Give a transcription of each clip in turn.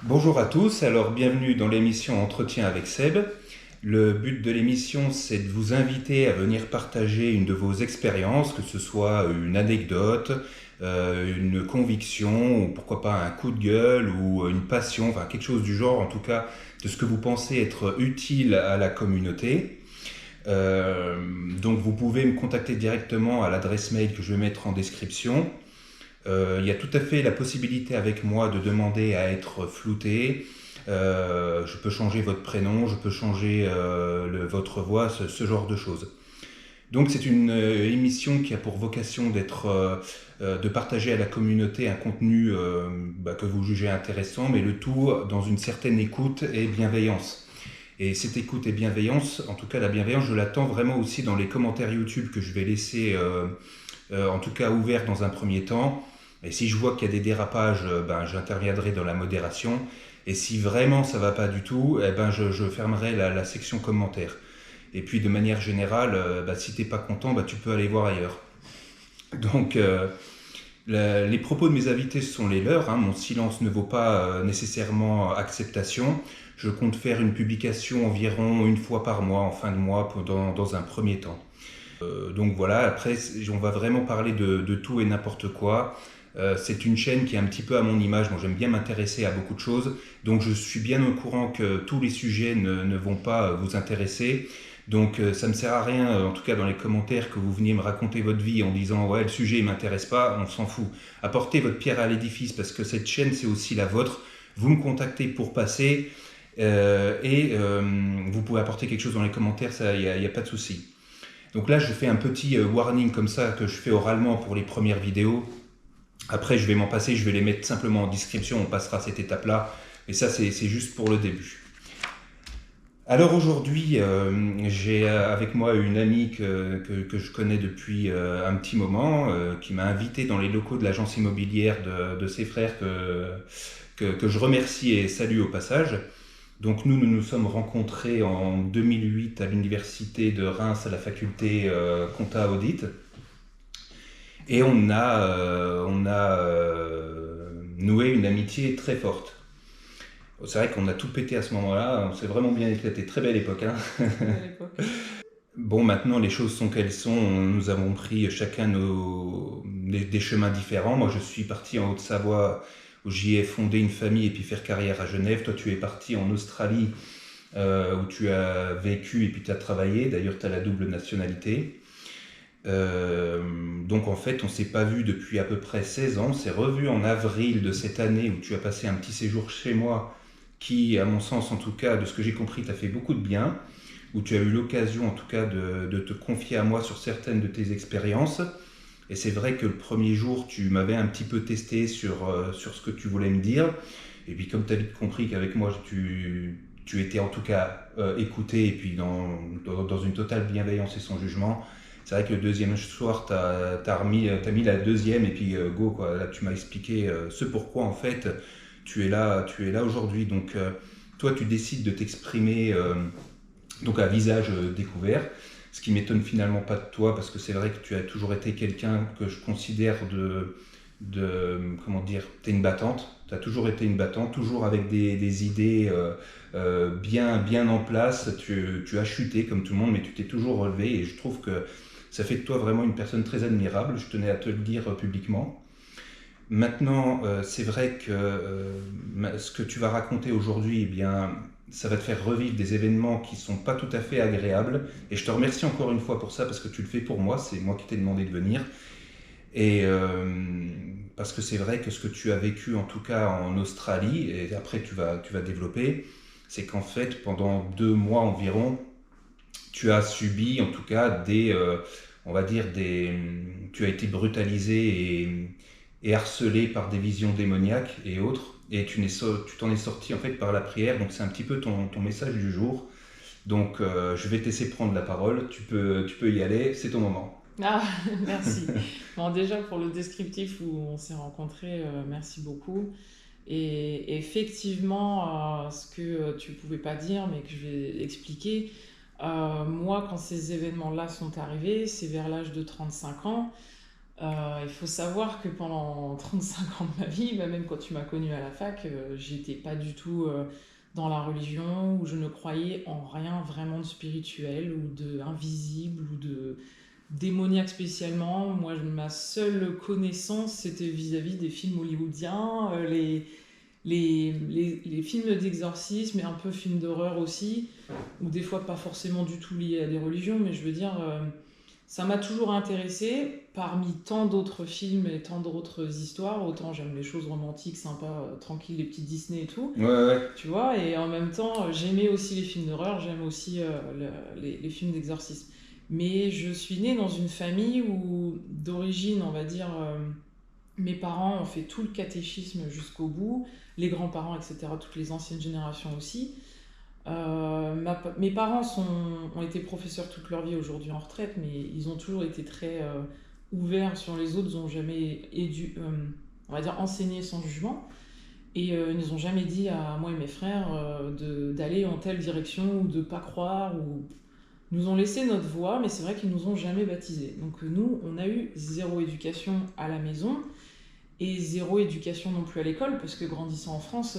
Bonjour à tous, alors bienvenue dans l'émission Entretien avec Seb. Le but de l'émission, c'est de vous inviter à venir partager une de vos expériences, que ce soit une anecdote, une conviction, ou pourquoi pas un coup de gueule, ou une passion, enfin quelque chose du genre, en tout cas de ce que vous pensez être utile à la communauté. Euh, donc vous pouvez me contacter directement à l'adresse mail que je vais mettre en description. Il y a tout à fait la possibilité avec moi de demander à être flouté. Je peux changer votre prénom, je peux changer votre voix, ce genre de choses. Donc c'est une émission qui a pour vocation de partager à la communauté un contenu que vous jugez intéressant, mais le tout dans une certaine écoute et bienveillance. Et cette écoute et bienveillance, en tout cas la bienveillance, je l'attends vraiment aussi dans les commentaires YouTube que je vais laisser en tout cas ouverts dans un premier temps. Et si je vois qu'il y a des dérapages, j'interviendrai dans la modération. Et si vraiment ça va pas du tout, je fermerai la section commentaires. Et puis de manière générale, si t'es pas content, tu peux aller voir ailleurs. Donc les propos de mes invités sont les leurs, hein. Mon silence ne vaut pas nécessairement acceptation. Je compte faire une publication environ une fois par mois, en fin de mois, dans un premier temps. Donc voilà, après on va vraiment parler de tout et n'importe quoi. C'est une chaîne qui est un petit peu à mon image. Moi, j'aime bien m'intéresser à beaucoup de choses. Donc, je suis bien au courant que tous les sujets ne vont pas vous intéresser. Donc, ça ne me sert à rien, en tout cas dans les commentaires, que vous veniez me raconter votre vie en disant ouais, le sujet ne m'intéresse pas, on s'en fout. Apportez votre pierre à l'édifice parce que cette chaîne, c'est aussi la vôtre. Vous me contactez pour passer vous pouvez apporter quelque chose dans les commentaires, ça, il n'y a pas de souci. Donc là, je fais un petit warning comme ça que je fais oralement pour les premières vidéos. Après, je vais m'en passer, je vais les mettre simplement en description, on passera cette étape-là. Mais ça, c'est juste pour le début. Alors aujourd'hui, j'ai avec moi une amie que je connais depuis un petit moment, qui m'a invité dans les locaux de l'agence immobilière de ses frères que je remercie et salue au passage. Donc nous nous sommes rencontrés en 2008 à l'université de Reims à la faculté Compta Audit. Et on a noué une amitié très forte. C'est vrai qu'on a tout pété à ce moment-là, on s'est vraiment bien éclaté. Très belle époque, hein. À l'époque. Bon, maintenant les choses sont qu'elles sont. Nous avons pris chacun des chemins différents. Moi, je suis parti en Haute-Savoie où j'y ai fondé une famille et puis faire carrière à Genève. Toi, tu es parti en Australie où tu as vécu et puis tu as travaillé. D'ailleurs, tu as la double nationalité. Donc en fait, on s'est pas vu depuis à peu près 16 ans. On s'est revu en avril de cette année où tu as passé un petit séjour chez moi qui, à mon sens en tout cas, de ce que j'ai compris, t'a fait beaucoup de bien, où tu as eu l'occasion en tout cas de te confier à moi sur certaines de tes expériences. Et c'est vrai que le premier jour, tu m'avais un petit peu testé sur ce que tu voulais me dire. Et puis comme tu as vite compris qu'avec moi, tu étais en tout cas écouté et puis dans une totale bienveillance et sans jugement. C'est vrai que le deuxième soir, t'as mis la deuxième et puis go quoi. Là, tu m'as expliqué ce pourquoi en fait tu es là aujourd'hui. Donc toi, tu décides de t'exprimer donc à visage découvert. Ce qui m'étonne finalement pas de toi parce que c'est vrai que tu as toujours été quelqu'un que je considère comment dire, t'es une battante. Tu as toujours été une battante, toujours avec des idées bien en place. Tu as chuté comme tout le monde, mais tu t'es toujours relevé et je trouve que ça fait de toi vraiment une personne très admirable. Je tenais à te le dire publiquement. Maintenant, c'est vrai que ce que tu vas raconter aujourd'hui, eh bien, ça va te faire revivre des événements qui sont pas tout à fait agréables. Et je te remercie encore une fois pour ça parce que tu le fais pour moi. C'est moi qui t'ai demandé de venir. Et parce que c'est vrai que ce que tu as vécu, en tout cas en Australie, et après tu vas développer, c'est qu'en fait, pendant 2 mois environ, tu as subi, en tout cas, on va dire, tu as été brutalisé et harcelé par des visions démoniaques et autres, et tu t'en es sorti en fait par la prière, donc c'est un petit peu ton message du jour. Donc je vais te laisser prendre la parole, tu peux y aller, c'est ton moment. Ah, merci. Bon, déjà pour le descriptif où on s'est rencontrés, merci beaucoup. Et effectivement, ce que tu pouvais pas dire, mais que je vais expliquer, moi, quand ces événements-là sont arrivés, c'est vers l'âge de 35 ans. Il faut savoir que pendant 35 ans de ma vie, bah, même quand tu m'as connue à la fac, j'étais pas du tout dans la religion, où je ne croyais en rien vraiment de spirituel ou de invisible ou de démoniaque spécialement. Moi, ma seule connaissance, c'était vis-à-vis des films hollywoodiens, les films d'exorcisme et un peu films d'horreur aussi, ou des fois pas forcément du tout liés à des religions, mais je veux dire, ça m'a toujours intéressé parmi tant d'autres films et tant d'autres histoires. Autant j'aime les choses romantiques, sympas, tranquilles, les petits Disney et tout, Ouais, ouais. tu vois, et en même temps, j'aimais aussi les films d'horreur, j'aime aussi les films d'exorcisme. Mais je suis née dans une famille où, d'origine, on va dire, mes parents ont fait tout le catéchisme jusqu'au bout, les grands-parents, etc., toutes les anciennes générations aussi. Mes parents ont été professeurs toute leur vie, aujourd'hui en retraite, mais ils ont toujours été très ouverts sur les autres, ils n'ont jamais on va dire, enseigné sans jugement. Et ils nous ont jamais dit à moi et mes frères d'aller en telle direction ou de pas croire. Ils nous ont laissé notre voie, mais c'est vrai qu'ils nous ont jamais baptisés. Donc nous, on a eu zéro éducation à la maison et zéro éducation non plus à l'école, parce que grandissant en France,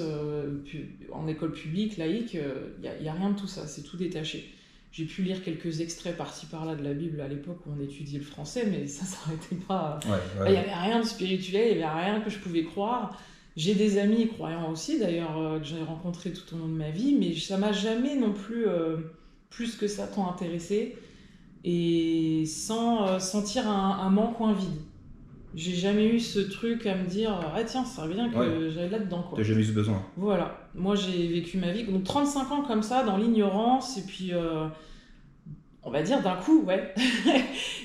en école publique, laïque, y a rien de tout ça, c'est tout détaché. J'ai pu lire quelques extraits par-ci par-là de la Bible à l'époque où on étudiait le français, mais ça s'arrêtait pas. Ouais, Il n'y ouais. avait rien de spirituel, il n'y avait rien que je pouvais croire. J'ai des amis croyants aussi, d'ailleurs, que j'ai rencontrés tout au long de ma vie, mais ça m'a jamais non plus plus que ça tant intéressé, et sans sentir un manque ou un vide. J'ai jamais eu ce truc à me dire ah tiens, ça serait bien Ouais. que j'aille là-dedans, quoi. T'as jamais eu ce besoin. Voilà, moi j'ai vécu ma vie, donc 35 ans comme ça, dans l'ignorance, et puis on va dire d'un coup, ouais.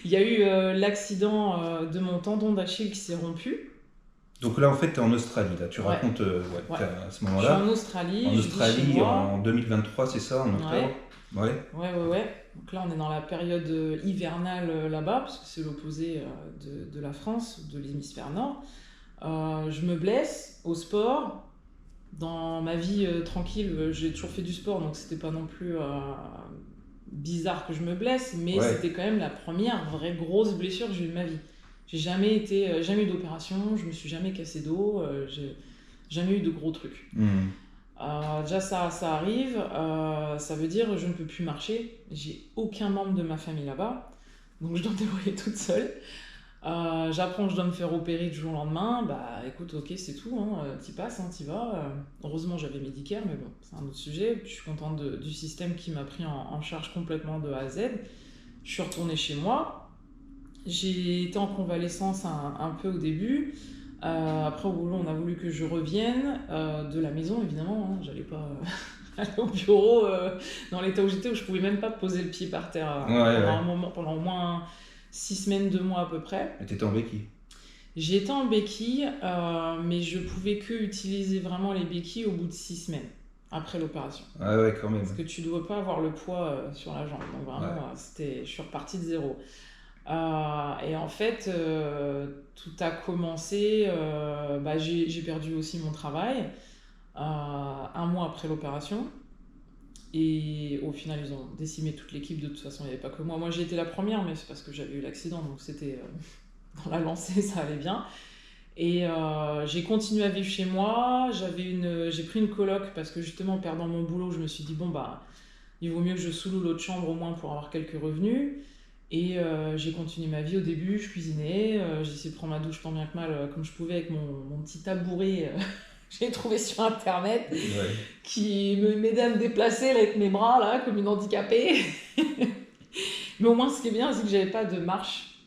Il y a eu l'accident de mon tendon d'Achille qui s'est rompu. Donc là, en fait, t'es en Australie, là. Tu Ouais. racontes Ouais. t'es à ce Je suis moment-là. en Australie, En je vis chez Australie, moi. en 2023, c'est ça, en octobre? Ouais. Ouais. Donc là, on est dans la période hivernale là-bas, parce que c'est l'opposé de la France, de l'hémisphère nord. Je me blesse au sport. Dans ma vie tranquille, j'ai toujours fait du sport, donc c'était pas non plus bizarre que je me blesse, mais Ouais. c'était quand même la première vraie grosse blessure que j'ai eue de ma vie. J'ai jamais eu d'opération, je me suis jamais cassé dos, j'ai jamais eu de gros trucs. Déjà ça arrive, ça veut dire je ne peux plus marcher, j'ai aucun membre de ma famille là-bas, donc je dois me débrouiller toute seule. J'apprends que je dois me faire opérer du jour au lendemain, bah écoute, ok, c'est tout, hein, t'y passes, hein, t'y vas. Heureusement j'avais Medicare, mais bon, c'est un autre sujet. Puis je suis contente du système qui m'a pris en charge complètement de A à Z. Je suis retournée chez moi, j'ai été en convalescence un peu au début. Après au boulot on a voulu que je revienne de la maison, évidemment, hein, j'allais pas aller au bureau dans l'état où j'étais, où je pouvais même pas poser le pied par terre pendant un moment, pendant au moins 6 semaines, 2 mois à peu près. Et t'étais en béquille? J'étais en béquille, mais je pouvais que utiliser vraiment les béquilles au bout de 6 semaines après l'opération. Ah ouais, quand même. Parce que tu dois pas avoir le poids sur la jambe. Donc vraiment, je suis repartie de zéro. Et en fait, tout a commencé. J'ai perdu aussi mon travail 1 mois après l'opération. Et au final, ils ont décimé toute l'équipe. De toute façon, il n'y avait pas que moi. Moi, j'ai été la première, mais c'est parce que j'avais eu l'accident. Donc, c'était dans la lancée, ça allait bien. Et j'ai continué à vivre chez moi. J'ai pris une coloc parce que justement, en perdant mon boulot, je me suis dit, bon, bah, il vaut mieux que je sous-loue l'autre chambre au moins pour avoir quelques revenus. Et j'ai continué ma vie. Au début, je cuisinais. J'ai essayé de prendre ma douche tant bien que mal, comme je pouvais, avec mon petit tabouret. J'ai trouvé sur internet qui m'aidait à me déplacer là, avec mes bras là, comme une handicapée. Mais au moins ce qui est bien, c'est que j'avais pas de marche,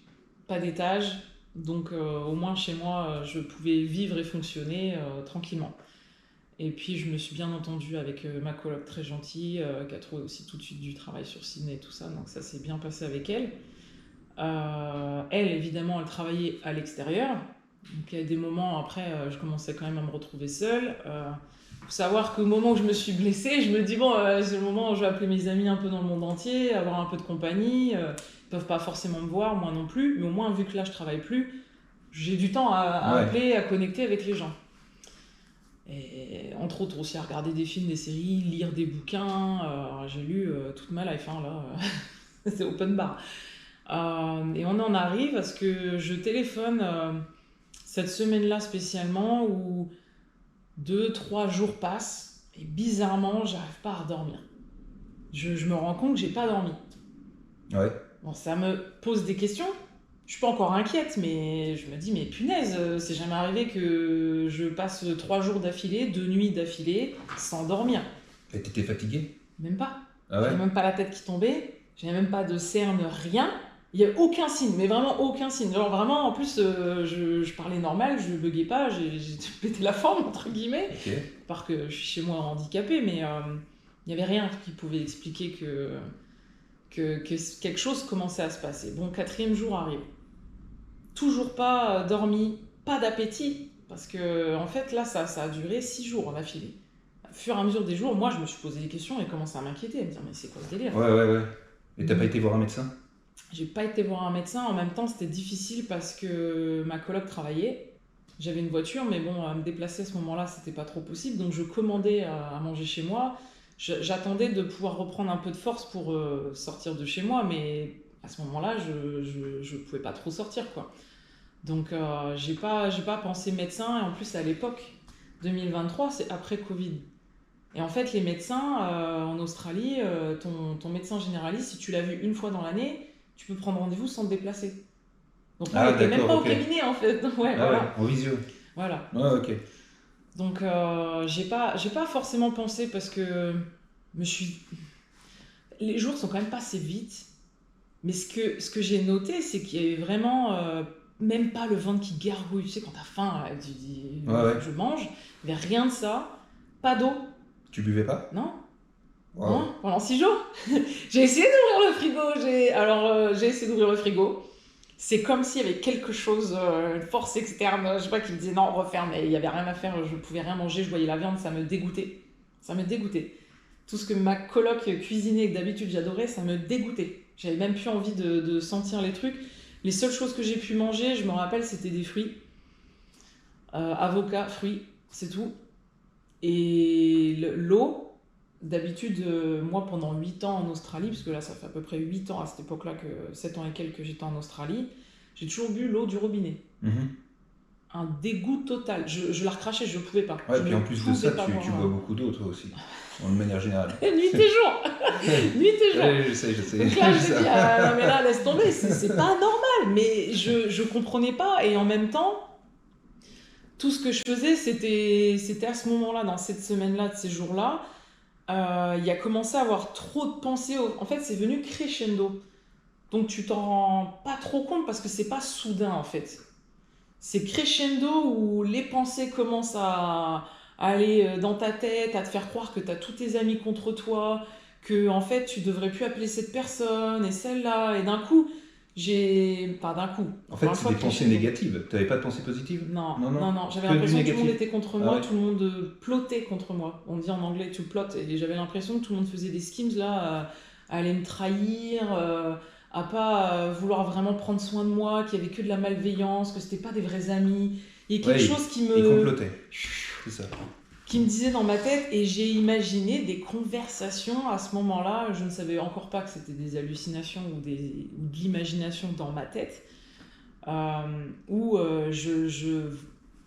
pas d'étage, donc au moins chez moi je pouvais vivre et fonctionner tranquillement. Et puis je me suis bien entendue avec ma coloc très gentille, qui a trouvé aussi tout de suite du travail sur Sydney et tout ça, donc ça s'est bien passé avec elle. Elle évidemment elle travaillait à l'extérieur. Donc il y a des moments, après, je commençais quand même à me retrouver seule. Faut savoir qu'au moment où je me suis blessée, je me dis, bon, c'est le moment où je vais appeler mes amis un peu dans le monde entier, avoir un peu de compagnie. Ils peuvent pas forcément me voir, moi non plus, mais au moins, vu que là, je travaille plus, j'ai du temps à appeler, à connecter avec les gens. Et entre autres aussi à regarder des films, des séries, lire des bouquins. J'ai lu toute ma life, hein, là. C'est open bar. Et on en arrive à ce que je téléphone cette semaine-là spécialement où 2-3 jours passent et bizarrement, j'arrive pas à redormir. Je me rends compte que j'ai pas dormi. Ouais. Bon, ça me pose des questions. Je suis pas encore inquiète, mais je me dis, mais punaise, c'est jamais arrivé que je passe 3 jours d'affilée, 2 nuits d'affilée, sans dormir. Et t'étais fatigué? Même pas. Ah ouais? J'avais même pas la tête qui tombait, j'avais même pas de cerne, rien. Il y a aucun signe, mais vraiment aucun signe. Genre vraiment, en plus, je parlais normal, je buguais pas, j'ai pété la forme, entre guillemets. Ok. Parce que je suis chez moi handicapée, mais il n'y avait rien qui pouvait expliquer que quelque chose commençait à se passer. Bon, 4e jour arrive. Toujours pas dormi, pas d'appétit, parce que en fait là ça a duré 6 jours en affilée. Au fur et à mesure des jours, moi je me suis posé des questions et commencé à m'inquiéter, à me dire mais c'est quoi ce délire? Ouais. Et t'as pas été voir un médecin? J'ai pas été voir un médecin, en même temps c'était difficile parce que ma coloc travaillait. J'avais une voiture, mais bon, à me déplacer à ce moment-là, c'était pas trop possible, donc je commandais à manger chez moi. J'attendais de pouvoir reprendre un peu de force pour sortir de chez moi, mais à ce moment-là, je pouvais pas trop sortir, quoi. Donc, j'ai pas pensé médecin, et en plus, à l'époque, 2023, c'est après Covid. Et en fait, les médecins en Australie, ton médecin généraliste, si tu l'as vu une fois dans l'année, tu peux prendre rendez-vous sans te déplacer. Donc, moi, on n'était même pas au cabinet, en fait. Ouais, Ah voilà. ouais, en visio. Voilà. Ouais, ok. Donc, j'ai pas forcément pensé parce que les jours sont quand même passés vite. Mais ce que j'ai noté, c'est qu'il y avait vraiment même pas le ventre qui gargouille. Tu sais, quand t'as faim, là, tu dis Ouais. je mange. Il n'y avait rien de ça. Pas d'eau. Tu buvais pas? Non. Wow. Non, pendant 6 jours. J'ai essayé d'ouvrir le frigo. J'ai essayé d'ouvrir le frigo. C'est comme s'il y avait quelque chose, une force externe, je sais pas, qui me disait non, referme. Mais il n'y avait rien à faire, je pouvais rien manger. Je voyais la viande, ça me dégoûtait. Ça me dégoûtait. Tout ce que ma coloc cuisinait, que d'habitude j'adorais, ça me dégoûtait. J'avais même plus envie de sentir les trucs. Les seules choses que j'ai pu manger, je me rappelle, c'était des fruits. Avocats, fruits, c'est tout. Et l'eau, d'habitude, moi pendant 8 ans en Australie, parce que là ça fait à peu près 8 ans à cette époque-là, 7 ans et quelques que j'étais en Australie, j'ai toujours bu l'eau du robinet. Un dégoût total. Je la recrachais, je ne pouvais pas. Ouais, et puis en plus de ça, tu bois beaucoup d'eau toi aussi, de manière générale. Nuit et jour. Nuit et jour. Ouais, je sais. Donc là, je me dis, non mais là, laisse tomber, c'est pas normal. Mais je comprenais pas. Et en même temps, tout ce que je faisais, c'était à ce moment-là, dans cette semaine-là, de ces jours-là, il y a commencé à avoir trop de pensées. En fait, c'est venu crescendo. Donc tu t'en rends pas trop compte parce que c'est pas soudain, en fait. C'est crescendo où les pensées commencent à aller dans ta tête, à te faire croire que tu as tous tes amis contre toi, que en fait tu devrais plus appeler cette personne et celle-là. Et d'un coup, Pas d'un coup. En fait, c'est des pensées négatives. Tu n'avais pas de pensées positives? Non. J'avais Que l'impression du que tout le monde négatif. était contre moi, tout le monde plotait contre moi. On dit en anglais to plot, et j'avais l'impression que tout le monde faisait des schemes là, à aller me trahir, à pas vouloir vraiment prendre soin de moi, qu'il y avait que de la malveillance, que c'était pas des vrais amis. Il y a quelque chose qui me... Ils complotaient, c'est ça. Qui me disait dans ma tête, et j'ai imaginé des conversations à ce moment-là. Je ne savais encore pas que c'était des hallucinations ou de l'imagination dans ma tête, où je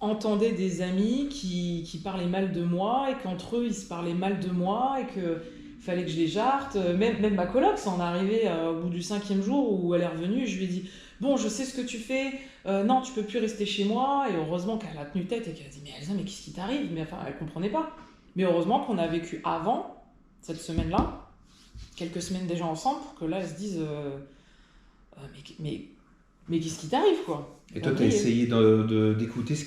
entendais des amis qui parlaient mal de moi, et qu'entre eux ils se parlaient mal de moi, et que fallait que je les jarte. Même ma coloc, ça en est arrivé au bout du 5e jour où elle est revenue, je lui ai dit bon, je sais ce que tu fais, non, tu peux plus rester chez moi. Et heureusement qu'elle a tenu tête et qu'elle a dit mais Elsa, mais qu'est-ce qui t'arrive? Mais enfin, elle comprenait pas. Mais heureusement qu'on a vécu avant cette semaine-là, quelques semaines déjà ensemble, pour que là elle se dise mais qu'est-ce qui t'arrive, quoi? Et toi, tu as essayé d'écouter ce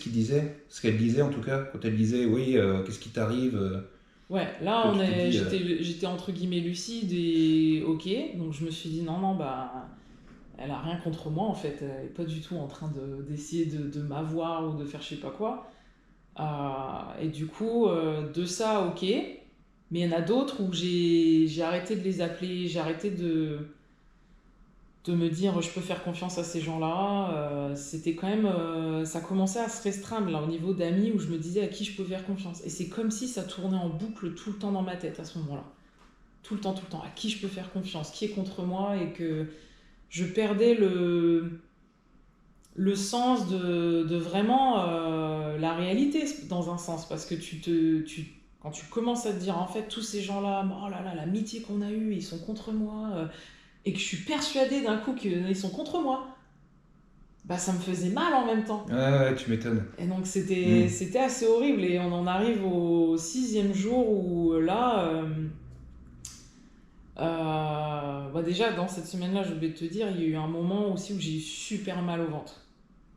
qu'elle disait en tout cas, quand elle disait oui, qu'est-ce qui t'arrive? Ouais, là j'étais entre guillemets lucide et ok, donc je me suis dit non, bah elle a rien contre moi en fait, elle est pas du tout en train d'essayer de m'avoir ou de faire je sais pas quoi. Et du coup, de ça, ok, mais il y en a d'autres où j'ai arrêté de les appeler, j'ai arrêté de me dire je peux faire confiance à ces gens-là. C'était quand même, ça commençait à se restreindre là au niveau d'amis où je me disais à qui je peux faire confiance. Et c'est comme si ça tournait en boucle tout le temps dans ma tête à ce moment-là. Tout le temps, à qui je peux faire confiance, qui est contre moi, et que je perdais le sens de vraiment la réalité, dans un sens. Parce que quand tu commences à te dire, en fait, tous ces gens-là, oh là là, l'amitié qu'on a eue, ils sont contre moi, et que je suis persuadée d'un coup qu'ils sont contre moi, bah ça me faisait mal en même temps. Ouais, tu m'étonnes. Et donc c'était assez horrible. Et on en arrive au 6e jour où là, bah déjà dans cette semaine-là, je vais te dire, il y a eu un moment aussi où j'ai eu super mal au ventre.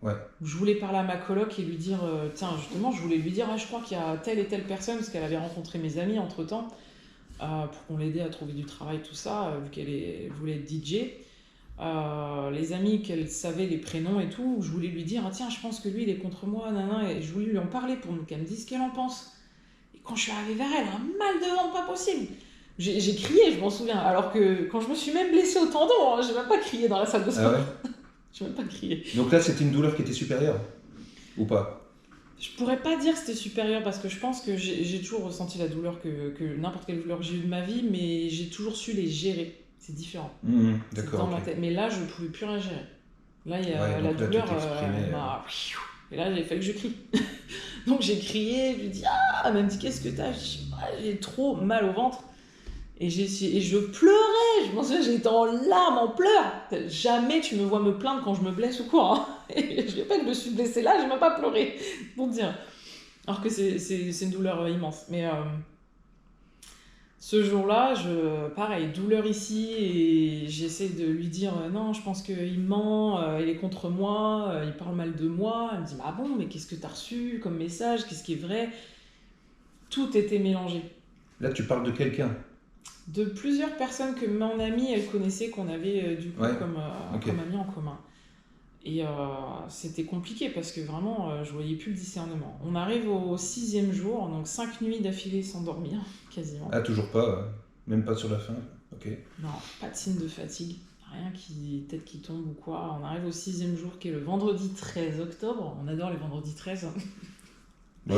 Ouais. Où je voulais parler à ma coloc et lui dire, tiens, justement, je voulais lui dire, ah, je crois qu'il y a telle et telle personne, parce qu'elle avait rencontré mes amis entre-temps, pour qu'on l'aidait à trouver du travail, tout ça, vu qu'elle voulait être DJ. Les amis qu'elle savait les prénoms et tout, je voulais lui dire, ah, tiens, je pense que lui, il est contre moi, nanana, et je voulais lui en parler pour qu'elle me dise ce qu'elle en pense. Et quand je suis arrivée vers elle, un mal de ventre pas possible. J'ai crié, je m'en souviens, alors que quand je me suis même blessée au tendon, hein, j'ai même pas crié dans la salle de sport. Ah ouais. J'ai même pas crié. Donc là, c'était une douleur qui était supérieure ou pas? Je pourrais pas dire que c'était supérieur parce que je pense que j'ai toujours ressenti la douleur que n'importe quelle douleur que j'ai eue de ma vie, mais j'ai toujours su les gérer. C'est différent. C'est D'accord. dans ma tête. Mais là, je pouvais plus rien gérer. Là, il y a la donc là, douleur. tu t'exprimais, Et là, il a fallu que je crie. Donc j'ai crié, je lui ai dit, ah, elle m'a dit, qu'est-ce que t'as? Je dis, ah, j'ai trop mal au ventre. Et je pleurais, je m'en souviens, j'étais en larmes, en pleurs. Jamais tu me vois me plaindre quand je me blesse ou quoi. Hein. Et je ne pas que je me suis blessée là, j'ai même pas pleuré, pour te dire. Alors que c'est une douleur immense. Mais ce jour-là, pareil, douleur ici, et j'essaie de lui dire, non, je pense qu'il ment, il est contre moi, il parle mal de moi. Elle me dit, ah bon, mais qu'est-ce que t'as reçu comme message, qu'est-ce qui est vrai? Tout était mélangé. Là, tu parles de quelqu'un? De plusieurs personnes que mon amie, elle connaissait, qu'on avait du coup comme amis en commun. Et c'était compliqué parce que vraiment, je voyais plus le discernement. On arrive au 6e jour, donc 5 nuits d'affilée sans dormir, quasiment. Ah, toujours pas, même pas sur la fin. Ok. Non, pas de signe de fatigue, rien tête qui tombe ou quoi. On arrive au 6e jour qui est le vendredi 13 octobre. On adore les vendredis 13. Ouais.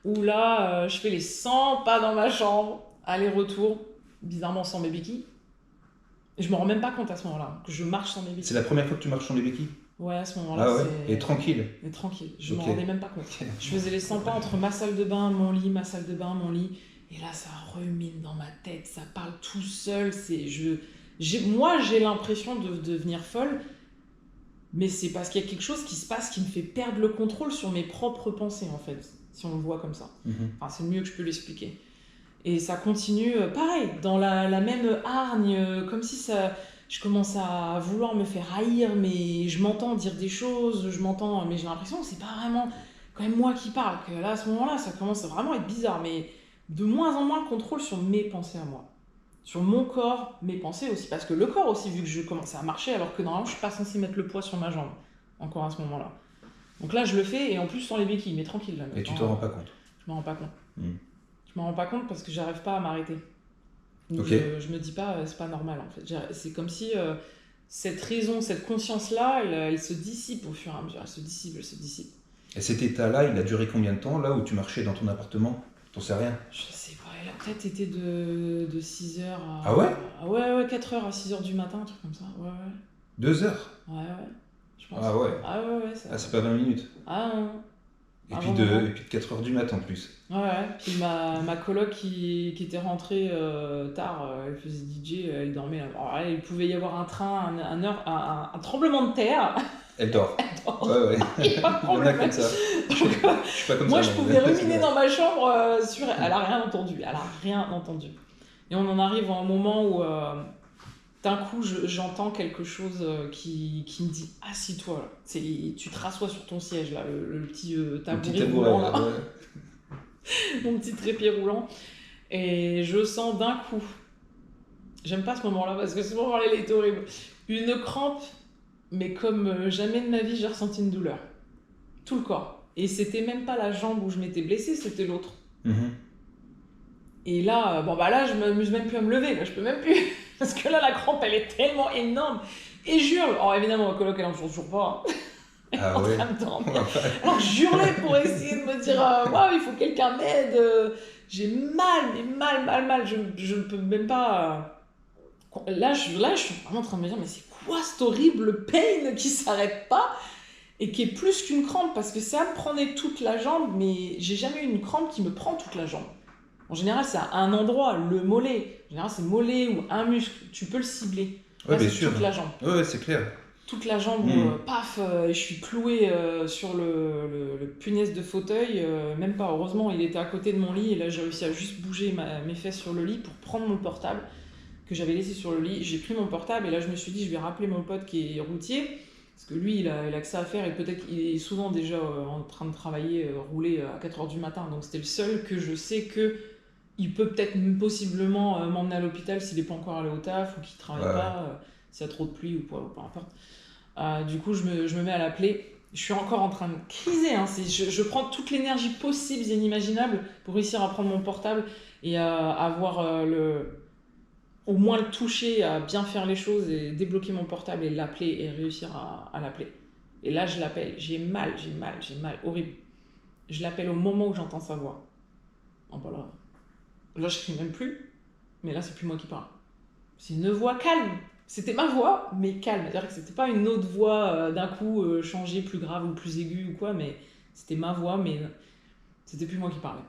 Où là, je fais les 100 pas dans ma chambre, aller-retour, bizarrement sans mes béquilles. Et je me rends même pas compte à ce moment-là que je marche sans mes béquilles. C'est la première fois que tu marches sans les béquilles? Ouais, à ce moment-là. Ah ouais. Et tranquille? Et tranquille. Je me rendais même pas compte. Je faisais les 100 pas entre ma salle de bain, mon lit, ma salle de bain, mon lit. Et là, ça rumine dans ma tête, ça parle tout seul. Moi, j'ai l'impression de devenir folle. Mais c'est parce qu'il y a quelque chose qui se passe qui me fait perdre le contrôle sur mes propres pensées, en fait. Si on le voit comme ça. Enfin, c'est le mieux que je peux l'expliquer. Et ça continue, pareil, dans la même hargne, comme si je commence à vouloir me faire haïr, mais je m'entends dire des choses, mais j'ai l'impression que c'est pas vraiment quand même moi qui parle, que là, à ce moment-là, ça commence à vraiment être bizarre, mais de moins en moins le contrôle sur mes pensées à moi. Sur mon corps, mes pensées aussi, parce que le corps aussi, vu que je commençais à marcher, alors que normalement, je suis pas censée mettre le poids sur ma jambe, encore à ce moment-là. Donc là, je le fais, et en plus sans les béquilles, mais tranquille. Là, et tu t'en rends pas compte? Je m'en rends pas compte. Je m'en rends pas compte parce que j'arrive pas à m'arrêter. Donc je me dis pas, c'est pas normal en fait. C'est comme si cette raison, cette conscience-là, elle se dissipe au fur et à mesure. Elle se dissipe. Et cet état-là, il a duré combien de temps, là où tu marchais dans ton appartement? T'en sais rien? Je sais pas, il a peut-être été de 6h à... Ah ouais? Ouais, 4h à 6h du matin, un truc comme ça. Ouais. 2 heures? Ouais. Je pense. Ah ouais? Ah ouais. C'est pas 20 minutes? Ah non. Et puis de 4h du matin en plus. Ouais. Puis ma coloc qui était rentrée tard, elle faisait DJ, elle dormait là. Alors, il pouvait y avoir un train, un tremblement de terre. Elle dort. Ouais. Il y a en a comme ça. Je suis pas comme moi, ça. Je pouvais ruminer dans ma chambre elle a rien entendu. Et on en arrive à un moment où d'un coup, j'entends quelque chose qui me dit « Assis-toi, là. » Tu te rassois sur ton siège, là, le petit tabouret roulant, là. Ouais. Mon petit trépied roulant. Et je sens d'un coup, j'aime pas ce moment-là, parce que ce moment-là, il est horrible, une crampe, mais comme jamais de ma vie, j'ai ressenti une douleur. Tout le corps. Et c'était même pas la jambe où je m'étais blessée, c'était l'autre. Et là, là, je m'amuse même plus à me lever, là, je peux même plus... Parce que là, la crampe, elle est tellement énorme. Et je hurle. Alors évidemment, ma coloc, elle en jure toujours pas. Ah ouais. Alors je hurlais pour essayer de me dire waouh, il faut que quelqu'un m'aide. J'ai mal. Je ne peux même pas. Là, je suis vraiment en train de me dire, mais c'est quoi cet horrible pain qui s'arrête pas et qui est plus qu'une crampe parce que ça me prenait toute la jambe, mais j'ai jamais eu une crampe qui me prend toute la jambe. En général, c'est à un endroit, le mollet. En général, c'est mollet ou un muscle. Tu peux le cibler. Ouais, Là, bien c'est sûr. toute la jambe. Ouais, c'est clair. Toute la jambe où, paf, je suis clouée sur le punaise de fauteuil. Même pas, heureusement, il était à côté de mon lit. Et là, j'ai réussi à juste bouger mes fesses sur le lit pour prendre mon portable que j'avais laissé sur le lit. J'ai pris mon portable et là, je me suis dit, je vais rappeler mon pote qui est routier. Parce que lui, il a que ça à faire et peut-être qu'il est souvent déjà en train de travailler, rouler à 4h du matin. Donc, c'était le seul que je sais que il peut peut-être possiblement m'emmener à l'hôpital s'il n'est pas encore allé au taf ou qu'il ne travaille pas, s'il y a trop de pluie ou peu importe. Du coup, je me mets à l'appeler. Je suis encore en train de criser. Hein. Je prends toute l'énergie possible et inimaginable pour réussir à prendre mon portable et à avoir au moins le toucher, à bien faire les choses et débloquer mon portable et l'appeler et réussir à l'appeler. Et là, je l'appelle. J'ai mal, horrible. Je l'appelle au moment où j'entends sa voix. Oh, voilà. Là, je crie même plus, mais là, c'est plus moi qui parle. C'est une voix calme. C'était ma voix, mais calme. C'est-à-dire que c'était pas une autre voix d'un coup changée, plus grave ou plus aiguë ou quoi, mais c'était ma voix, mais c'était plus moi qui parlais.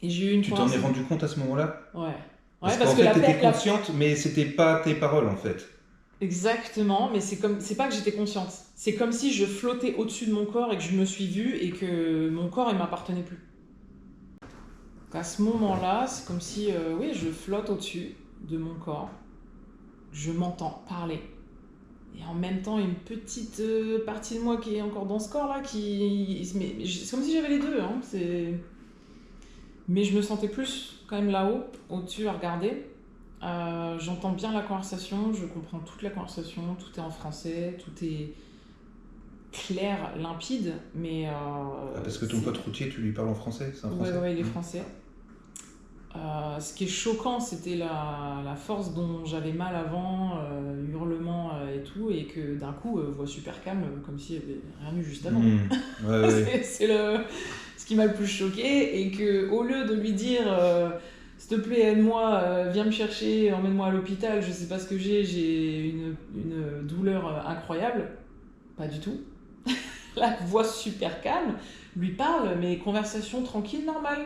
Et j'ai eu une Tu t'en es rendu compte à ce moment-là ? Ouais. Parce qu'en fait, t'étais consciente, mais c'était pas tes paroles, en fait. Exactement, mais c'est pas que j'étais consciente. C'est comme si je flottais au-dessus de mon corps et que je me suis vue et que mon corps, il m'appartenait plus. À ce moment-là, c'est comme si, oui, je flotte au-dessus de mon corps. Je m'entends parler. Et en même temps, une petite partie de moi qui est encore dans ce corps-là, c'est comme si j'avais les deux. Hein, mais je me sentais plus quand même là-haut, au-dessus, à regarder. J'entends bien la conversation, je comprends toute la conversation, tout est en français, tout est clair, limpide, mais... parce que ton pote routier, tu lui parles en français, c'est un français ? Ouais, il est français. Ce qui est choquant, c'était la force dont j'avais mal avant, hurlements et tout, et que d'un coup, voix super calme, comme s'il n'y avait rien eu juste avant. Ouais. C'est ce qui m'a le plus choqué, et qu'au lieu de lui dire s'il te plaît, aide-moi, viens me chercher, emmène-moi à l'hôpital, je sais pas ce que j'ai une douleur incroyable, pas du tout. La voix super calme lui parle, mais conversation tranquille, normale.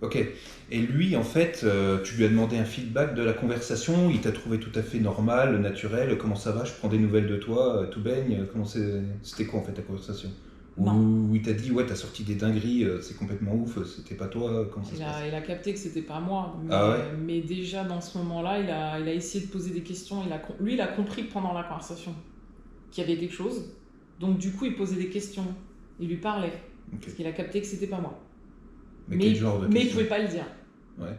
Ok. Et lui, en fait, tu lui as demandé un feedback de la conversation, il t'a trouvé tout à fait normal, naturel, comment ça va, je prends des nouvelles de toi, tout baigne, c'était quoi en fait ta conversation ? Ou il t'a dit, ouais, t'as sorti des dingueries, c'est complètement ouf, c'était pas toi, comment ça se passe ? Il a capté que c'était pas moi, mais déjà dans ce moment-là, il a essayé de poser des questions, lui il a compris pendant la conversation qu'il y avait quelque chose, donc du coup il posait des questions, il lui parlait, parce qu'il a capté que c'était pas moi. Mais quel genre de questions ? Mais il pouvait pas le dire. Ouais.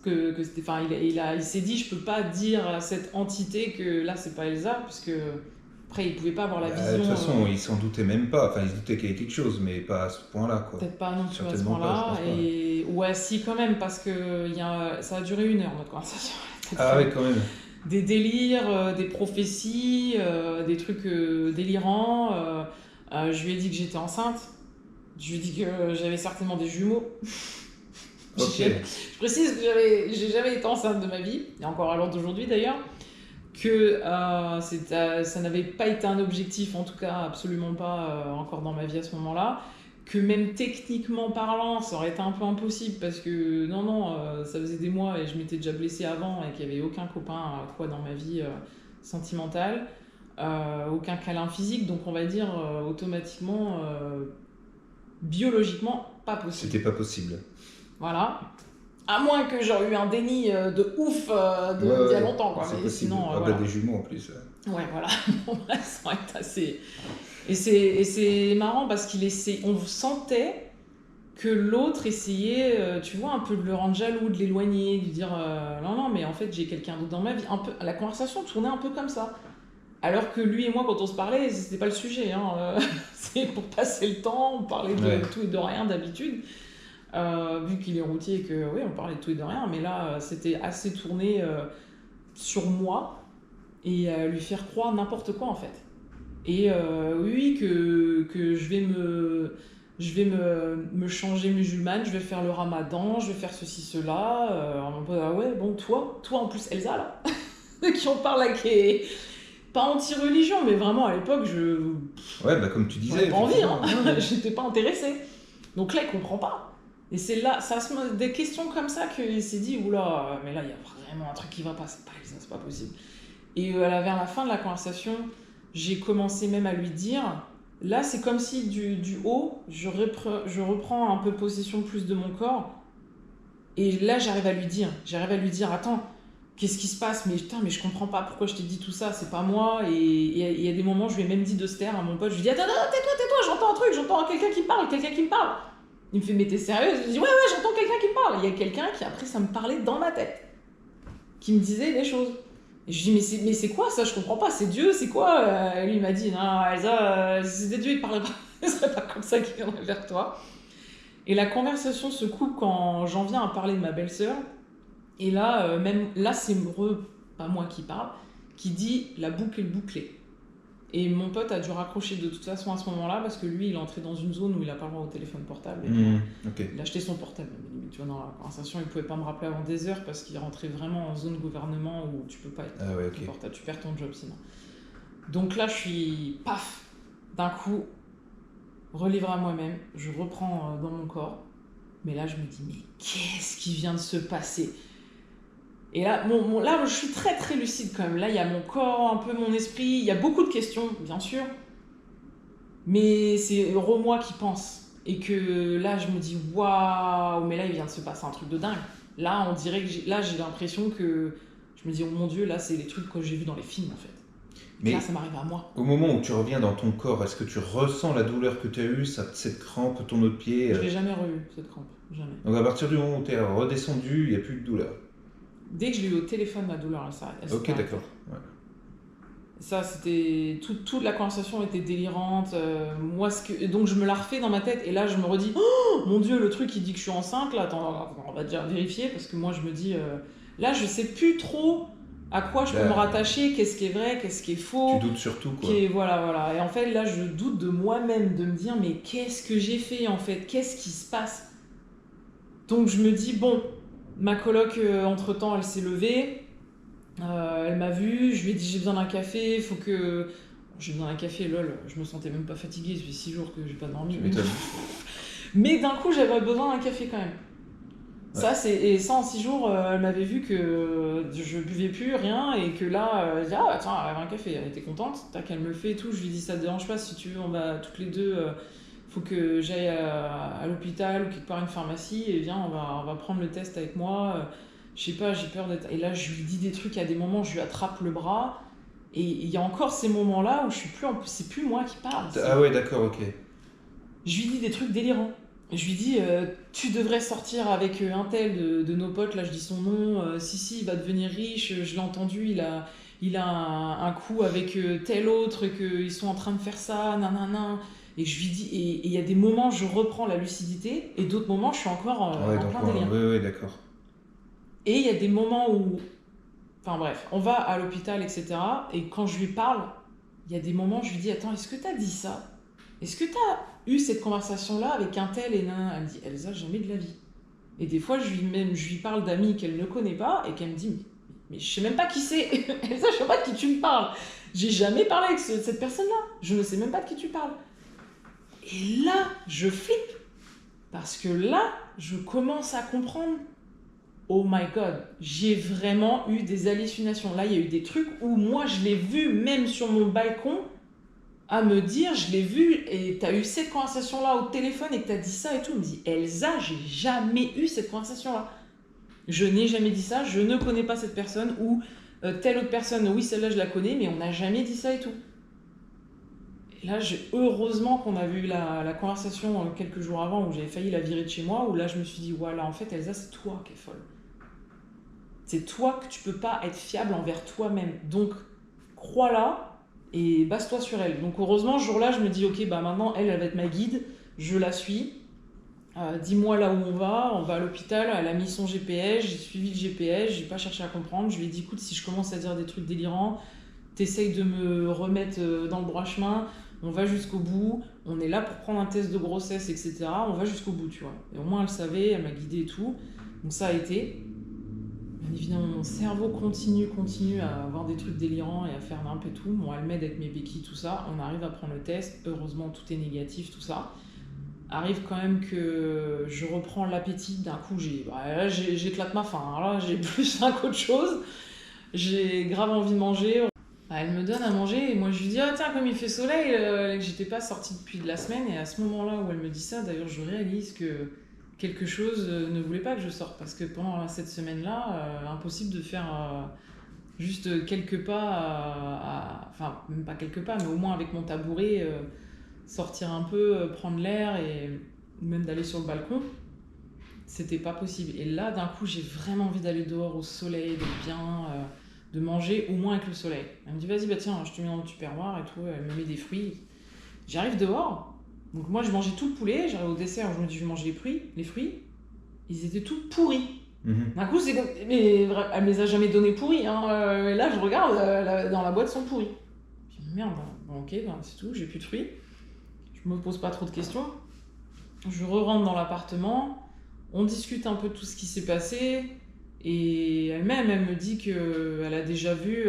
Que c'était, il s'est dit, je peux pas dire à cette entité que là c'est pas Elsa, parce que après il pouvait pas avoir la vision. De toute façon, il s'en doutait même pas, enfin il se doutait qu'il y avait quelque chose, mais pas à ce point-là, quoi. Peut-être pas non plus à ce Certainement point-là, pas, et ouais, si quand même, parce que ça a duré 1 heure notre conversation. Ah ouais, quand même. Des délires, des prophéties, des trucs délirants. Je lui ai dit que j'étais enceinte. Je lui ai dit que j'avais certainement des jumeaux. Ok. Je précise que j'ai jamais été enceinte de ma vie, et encore à l'heure d'aujourd'hui d'ailleurs, que ça n'avait pas été un objectif, en tout cas absolument pas encore dans ma vie à ce moment-là, que même techniquement parlant, ça aurait été un peu impossible parce que ça faisait des mois et je m'étais déjà blessée avant et qu'il n'y avait aucun copain dans ma vie sentimentale, aucun câlin physique, donc on va dire automatiquement, biologiquement, pas possible. C'était pas possible. Voilà. À moins que j'aurais eu un déni de ouf d'il y a longtemps, quoi. C'est mais possible. sinon, voilà. Des jumeaux en plus. Ouais, voilà. Ça aurait été assez... Et c'est marrant parce on sentait que l'autre essayait, tu vois, un peu de le rendre jaloux, de l'éloigner, de lui dire non, mais en fait, j'ai quelqu'un d'autre dans ma vie. La conversation tournait un peu comme ça. Alors que lui et moi, quand on se parlait, c'était pas le sujet. C'est pour passer le temps, on parlait de tout et de rien d'habitude. Vu qu'il est routier et que oui, on parlait de tout et de rien, mais là c'était assez tourné sur moi et lui faire croire n'importe quoi en fait. Et oui, que je vais me changer musulmane, je vais faire le ramadan, je vais faire ceci, cela. Ah ouais, bon, toi en plus Elsa là, qui on parle là, qui pas anti-religion, mais vraiment à l'époque, Ouais, bah comme tu disais. j'avais pas envie, hein. effectivement. J'étais pas intéressée. Donc là, il comprend pas. Et c'est là, des questions comme ça qu'il s'est dit, oula, mais là, il y a vraiment un truc qui va pas, c'est pas Elsa, c'est pas possible. Et vers la fin de la conversation, j'ai commencé même à lui dire, là, c'est comme si du haut, je reprends un peu possession plus de mon corps. Et là, j'arrive à lui dire, attends, qu'est-ce qui se passe? Mais putain, mais je comprends pas pourquoi je t'ai dit tout ça, c'est pas moi. Et il y a des moments, je lui ai même dit de se taire à mon pote, je lui dis, attends, tais-toi, j'entends un truc, j'entends quelqu'un qui me parle. Il me fait, mais t'es sérieuse? Je dis, ouais, j'entends quelqu'un qui me parle. Il y a quelqu'un qui, après, ça me parlait dans ma tête, qui me disait des choses. Et je lui dis, mais c'est quoi ça? Je comprends pas, c'est Dieu, c'est quoi? Et lui, il m'a dit, non, Elsa, si c'était Dieu, il parlerait pas, ce serait pas comme ça qu'il viendrait vers toi. Et la conversation se coupe quand j'en viens à parler de ma belle-sœur. Et là, même là, c'est pas moi qui parle, qui dit la boucle est bouclée. Et mon pote a dû raccrocher de toute façon à ce moment-là parce que lui, il est entré dans une zone où il n'a pas le droit au téléphone portable. Et Ok. il a acheté son portable. Tu vois, dans la conversation, il pouvait pas me rappeler avant des heures parce qu'il rentrait vraiment en zone gouvernement où tu peux pas être Ah ouais, ok. portable, tu perds ton job sinon. Donc là, je suis paf, d'un coup, relivré à moi-même, je reprends dans mon corps. Mais là, je me dis, mais qu'est-ce qui vient de se passer? Et là, là, je suis très très lucide quand même. Là, il y a mon corps, un peu mon esprit. Il y a beaucoup de questions, bien sûr. Mais c'est moi qui pense. Et que là, je me dis, waouh, mais là, il vient de se passer un truc de dingue. Là, on dirait que j'ai l'impression que. Je me dis, oh mon Dieu, là, c'est les trucs que j'ai vus dans les films, en fait. Et Mais là, ça m'arrive à moi. au moment où tu reviens dans ton corps, est-ce que tu ressens la douleur que tu as eue, cette crampe, ton autre pied Je l'ai jamais re-eu, cette crampe. Jamais. Donc à partir du moment où tu es redescendu, il n'y a plus de douleur. Dès que je l'ai eu au téléphone, ma douleur, elle s'arrête. Ok, d'accord. Ouais. Ça, c'était. Toute la conversation était délirante. Donc, je me la refais dans ma tête. Et là, je me redis, oh mon Dieu, le truc, il dit que je suis enceinte. Là, attends, on va déjà vérifier. Parce que moi, je me dis. Là, je sais plus trop à quoi je peux me rattacher. Qu'est-ce qui est vrai, qu'est-ce qui est faux. Tu doutes surtout, quoi. Voilà. Et en fait, là, je doute de moi-même. De me dire, mais qu'est-ce que j'ai fait, en fait? Qu'est-ce qui se passe? Donc, je me dis, bon, ma coloc, entre-temps, elle s'est levée. Elle m'a vue, je lui ai dit j'ai besoin d'un café, faut que. J'ai besoin d'un café, lol, je me sentais même pas fatiguée, ça fait 6 jours que j'ai pas dormi. Mais d'un coup j'avais besoin d'un café quand même. Ouais. Et ça en 6 jours, elle m'avait vu que je buvais plus rien et que là, elle dit ah tiens, elle avait un café, elle était contente, tac, elle me le fait et tout, je lui dis ça te dérange pas si tu veux, on va toutes les deux, faut que j'aille à l'hôpital ou quelque part à une pharmacie et viens, on va prendre le test avec moi. Je sais pas, j'ai peur d'être. Et là, je lui dis des trucs, à des moments, je lui attrape le bras. Et il y a encore ces moments-là où je suis plus. C'est plus moi qui parle. Ah ouais, d'accord, ok. Je lui dis des trucs délirants. Je lui dis, tu devrais sortir avec un tel de nos potes, là je dis son nom. Si, il va devenir riche, je l'ai entendu, il a un coup avec tel autre, qu'ils sont en train de faire ça, nanana. Et je lui dis, et il y a des moments, je reprends la lucidité, et d'autres moments, je suis encore en plein délire. Ouais, d'accord. Et il y a des moments où, enfin bref, on va à l'hôpital, etc. Et quand je lui parle, il y a des moments où je lui dis, attends, est-ce que t'as dit ça? Est-ce que t'as eu cette conversation-là avec un tel et nan? Elle me dit, Elsa, jamais de la vie. Et des fois, je lui parle d'amis qu'elle ne connaît pas et qu'elle me dit, mais je sais même pas qui c'est. Elsa, je sais pas de qui tu me parles. J'ai jamais parlé avec cette personne-là. Je ne sais même pas de qui tu parles. Et là, je flippe. Parce que là, je commence à comprendre. Oh my god, j'ai vraiment eu des hallucinations. Là, il y a eu des trucs où moi, je l'ai vu même sur mon balcon à me dire, je l'ai vu et t'as eu cette conversation-là au téléphone et que t'as dit ça et tout. Il me dit, Elsa, j'ai jamais eu cette conversation-là. Je n'ai jamais dit ça, je ne connais pas cette personne ou telle autre personne, oui, celle-là, je la connais, mais on n'a jamais dit ça et tout. Et là, heureusement qu'on a vu la conversation quelques jours avant où j'avais failli la virer de chez moi, où là, je me suis dit, voilà, en fait, Elsa, c'est toi qui es folle. C'est toi que tu peux pas être fiable envers toi-même. Donc, crois-la et base-toi sur elle. Donc, heureusement, ce jour-là, je me dis, ok, bah maintenant, elle va être ma guide. Je la suis. Dis-moi là où on va à l'hôpital. Elle a mis son GPS, j'ai suivi le GPS, j'ai pas cherché à comprendre. Je lui ai dit, écoute, si je commence à dire des trucs délirants, t'essayes de me remettre dans le droit chemin. On va jusqu'au bout. On est là pour prendre un test de grossesse, etc. On va jusqu'au bout, tu vois. Et au moins, elle savait, elle m'a guidée et tout. Donc, ça a été. Bien évidemment, mon cerveau continue à avoir des trucs délirants et à faire nimp et tout. Bon, elle m'aide avec mes béquilles, tout ça. On arrive à prendre le test. Heureusement, tout est négatif, tout ça. Arrive quand même que je reprends l'appétit. D'un coup, là, j'éclate ma faim. Alors là, j'ai plus faim qu'autre chose. J'ai grave envie de manger. Elle me donne à manger et moi je lui dis ah tiens comme il fait soleil que j'étais pas sortie depuis de la semaine et à ce moment-là où elle me dit ça d'ailleurs je réalise que quelque chose ne voulait pas que je sorte parce que pendant cette semaine-là impossible de faire juste quelques pas enfin même pas quelques pas mais au moins avec mon tabouret sortir un peu prendre l'air et même d'aller sur le balcon c'était pas possible et là d'un coup j'ai vraiment envie d'aller dehors au soleil d'être bien de manger au moins avec le soleil. Elle me dit vas-y bah tiens je te mets dans le tupperware et tout, elle me met des fruits. J'arrive dehors, donc moi je mangeais tout le poulet, j'arrive au dessert, je me dis je vais manger les fruits, ils étaient tous pourris. D'un coup c'est comme, mais elle me les a jamais donnés pourris, hein. Et là je regarde, dans la boîte sont pourris. Je dis merde, bon ok, ben, c'est tout, j'ai plus de fruits. Je me pose pas trop de questions. Je re-rentre dans l'appartement, on discute un peu de tout ce qui s'est passé. Et elle-même, elle me dit qu'elle a déjà vu,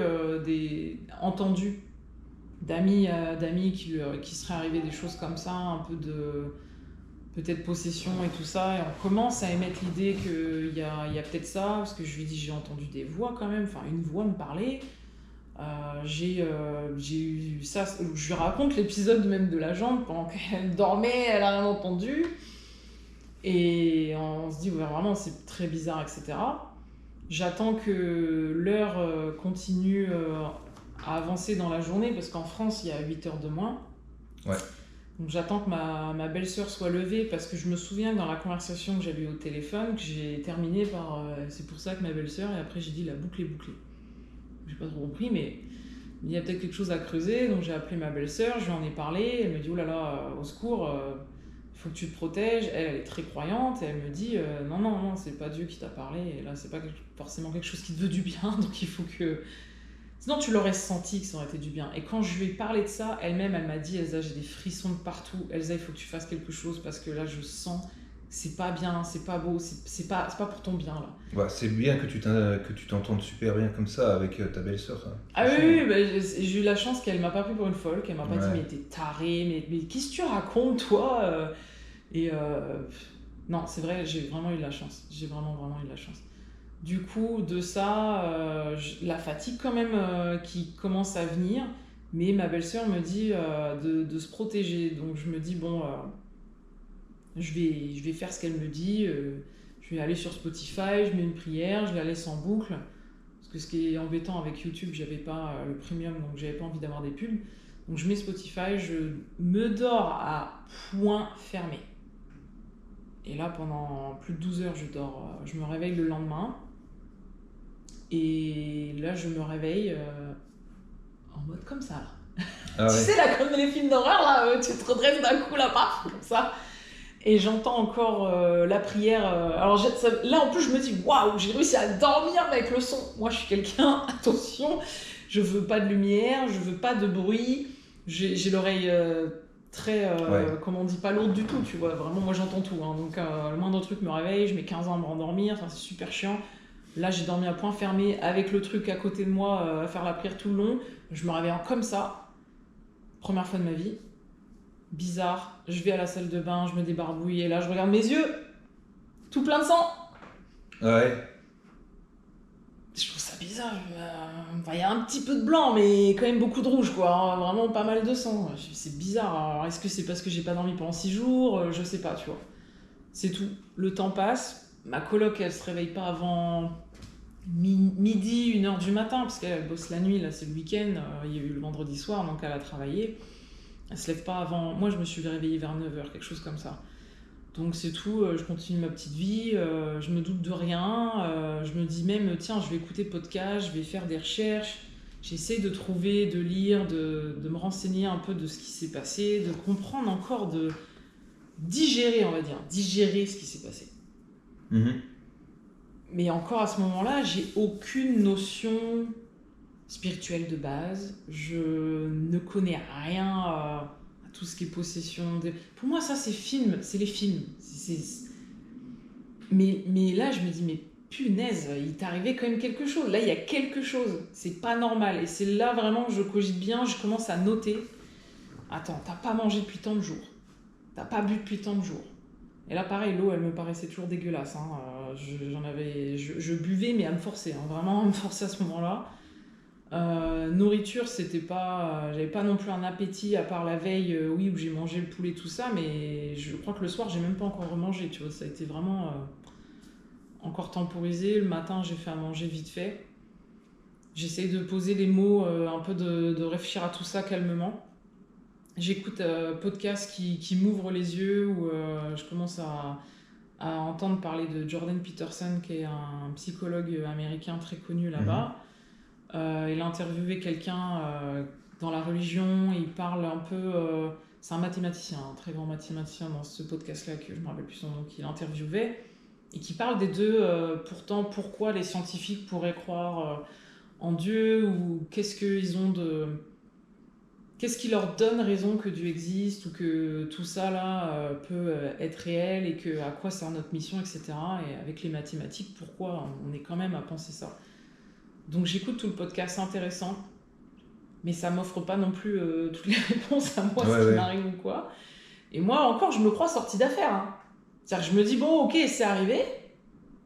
entendu d'amis qui seraient arrivés des choses comme ça, un peu de peut-être possession et tout ça. Et on commence à émettre l'idée qu'il y a peut-être ça, parce que je lui dis j'ai entendu des voix quand même, enfin une voix me parlait. J'ai eu ça, je lui raconte l'épisode même de la jambe, pendant qu'elle dormait, elle a rien entendu. Et on se dit ouais, vraiment c'est très bizarre, etc. J'attends que l'heure continue à avancer dans la journée, parce qu'en France, il y a 8 heures de moins. Ouais. Donc j'attends que ma belle-sœur soit levée, parce que je me souviens que dans la conversation que j'avais eue au téléphone, que j'ai terminé par c'est pour ça que ma belle-sœur, et après j'ai dit la boucle est bouclée. J'ai pas trop compris, mais il y a peut-être quelque chose à creuser, donc j'ai appelé ma belle-sœur, je lui en ai parlé, elle me dit oh là là, au secours, faut que tu te protèges. Elle est très croyante et elle me dit non, c'est pas Dieu qui t'a parlé, et là c'est pas forcément quelque chose qui te veut du bien, donc il faut que sinon tu l'aurais senti que ça aurait été du bien. Et quand je lui ai parlé de ça, elle-même elle m'a dit Elsa j'ai des frissons de partout, Elsa il faut que tu fasses quelque chose parce que là je sens c'est pas bien, c'est pas beau, c'est pas pour ton bien là. Bah, c'est bien que tu t'entendes super bien comme ça avec ta belle-sœur. Hein. Ah oui, bah, j'ai eu la chance qu'elle m'a pas pris pour une folle, qu'elle m'a pas dit Ouais. mais t'es taré, mais qu'est-ce que tu racontes toi Et non, c'est vrai, j'ai vraiment eu de la chance. J'ai vraiment eu de la chance. Du coup, de ça, la fatigue quand même qui commence à venir, mais ma belle-sœur me dit de se protéger. Donc je me dis, bon, je vais faire ce qu'elle me dit. Je vais aller sur Spotify, je mets une prière, je la laisse en boucle. Parce que ce qui est embêtant avec YouTube, j'avais pas le premium, donc j'avais pas envie d'avoir des pubs. Donc je mets Spotify, je me dors à point fermé. Et là, pendant plus de 12 heures, je dors. Je me réveille le lendemain. Et là, je me réveille en mode comme ça. Là. Ah ouais. Tu sais, là, comme les films d'horreur, là, tu te redresses d'un coup, là, paf, comme ça. Et j'entends encore la prière. Alors là, en plus, je me dis, waouh, j'ai réussi à dormir avec le son. Moi, je suis quelqu'un, attention, je veux pas de lumière, je veux pas de bruit. J'ai l'oreille... très, comme on dit, pas lourde du tout, tu vois, vraiment moi j'entends tout, hein. Donc le moindre truc me réveille, je mets 15 ans à me rendormir, enfin c'est super chiant. Là j'ai dormi à point fermé avec le truc à côté de moi à faire la prière tout le long, je me réveille comme ça, première fois de ma vie, bizarre, je vais à la salle de bain, je me débarbouille et là je regarde mes yeux, tout plein de sang. Ouais. Je trouve ça bizarre, il y a un petit peu de blanc, mais quand même beaucoup de rouge, quoi. Hein. Vraiment pas mal de sang. C'est bizarre. Alors, est-ce que c'est parce que j'ai pas dormi pendant 6 jours? Je sais pas, tu vois. C'est tout. Le temps passe. Ma coloc, elle se réveille pas avant midi, 1h du matin, parce qu'elle bosse la nuit, là, c'est le week-end. Il y a eu le vendredi soir, donc elle a travaillé. Elle se lève pas avant. Moi, je me suis réveillée vers 9h, quelque chose comme ça. Donc c'est tout, je continue ma petite vie, je me doute de rien, je me dis même, tiens, je vais écouter podcast, je vais faire des recherches, j'essaie de trouver, de lire, de me renseigner un peu de ce qui s'est passé, de comprendre encore, de digérer, on va dire, digérer ce qui s'est passé. Mais encore à ce moment-là, j'ai aucune notion spirituelle de base, je ne connais rien... tout ce qui est possession. Pour moi, ça, c'est les films. Mais là, je me dis, mais punaise, il t'arrivait quand même quelque chose. Là, il y a quelque chose. C'est pas normal. Et c'est là vraiment que je cogite bien, je commence à noter. Attends, t'as pas mangé depuis tant de jours. T'as pas bu depuis tant de jours. Et là, pareil, l'eau, elle me paraissait toujours dégueulasse. Hein. Je buvais, mais à me forcer. Hein. Vraiment, à me forcer à ce moment-là. Nourriture, c'était pas... j'avais pas non plus un appétit, à part la veille, oui, où j'ai mangé le poulet, tout ça. Mais je crois que le soir, j'ai même pas encore remangé, tu vois. Ça a été vraiment encore temporisé. Le matin, j'ai fait à manger vite fait. J'essaye de poser les mots, un peu de réfléchir à tout ça calmement. J'écoute podcast qui m'ouvre les yeux, où je commence à entendre parler de Jordan Peterson, qui est un psychologue américain très connu là-bas. Il a interviewé quelqu'un dans la religion, il parle un peu... c'est un mathématicien, un très grand mathématicien dans ce podcast-là, que je ne me rappelle plus son nom, qu'il interviewait, et qui parle des deux, pourtant, pourquoi les scientifiques pourraient croire en Dieu, ou qu'est-ce qu'ils ont de... Qu'est-ce qui leur donne raison que Dieu existe, ou que tout ça là peut être réel, et à quoi sert notre mission, etc. Et avec les mathématiques, pourquoi on est quand même à penser ça. Donc j'écoute tout le podcast, c'est intéressant, mais ça m'offre pas non plus toutes les réponses à moi, ce qui m'arrive ou quoi. Et moi encore, je me crois sortie d'affaire. Hein. C'est-à-dire que je me dis, bon ok, c'est arrivé,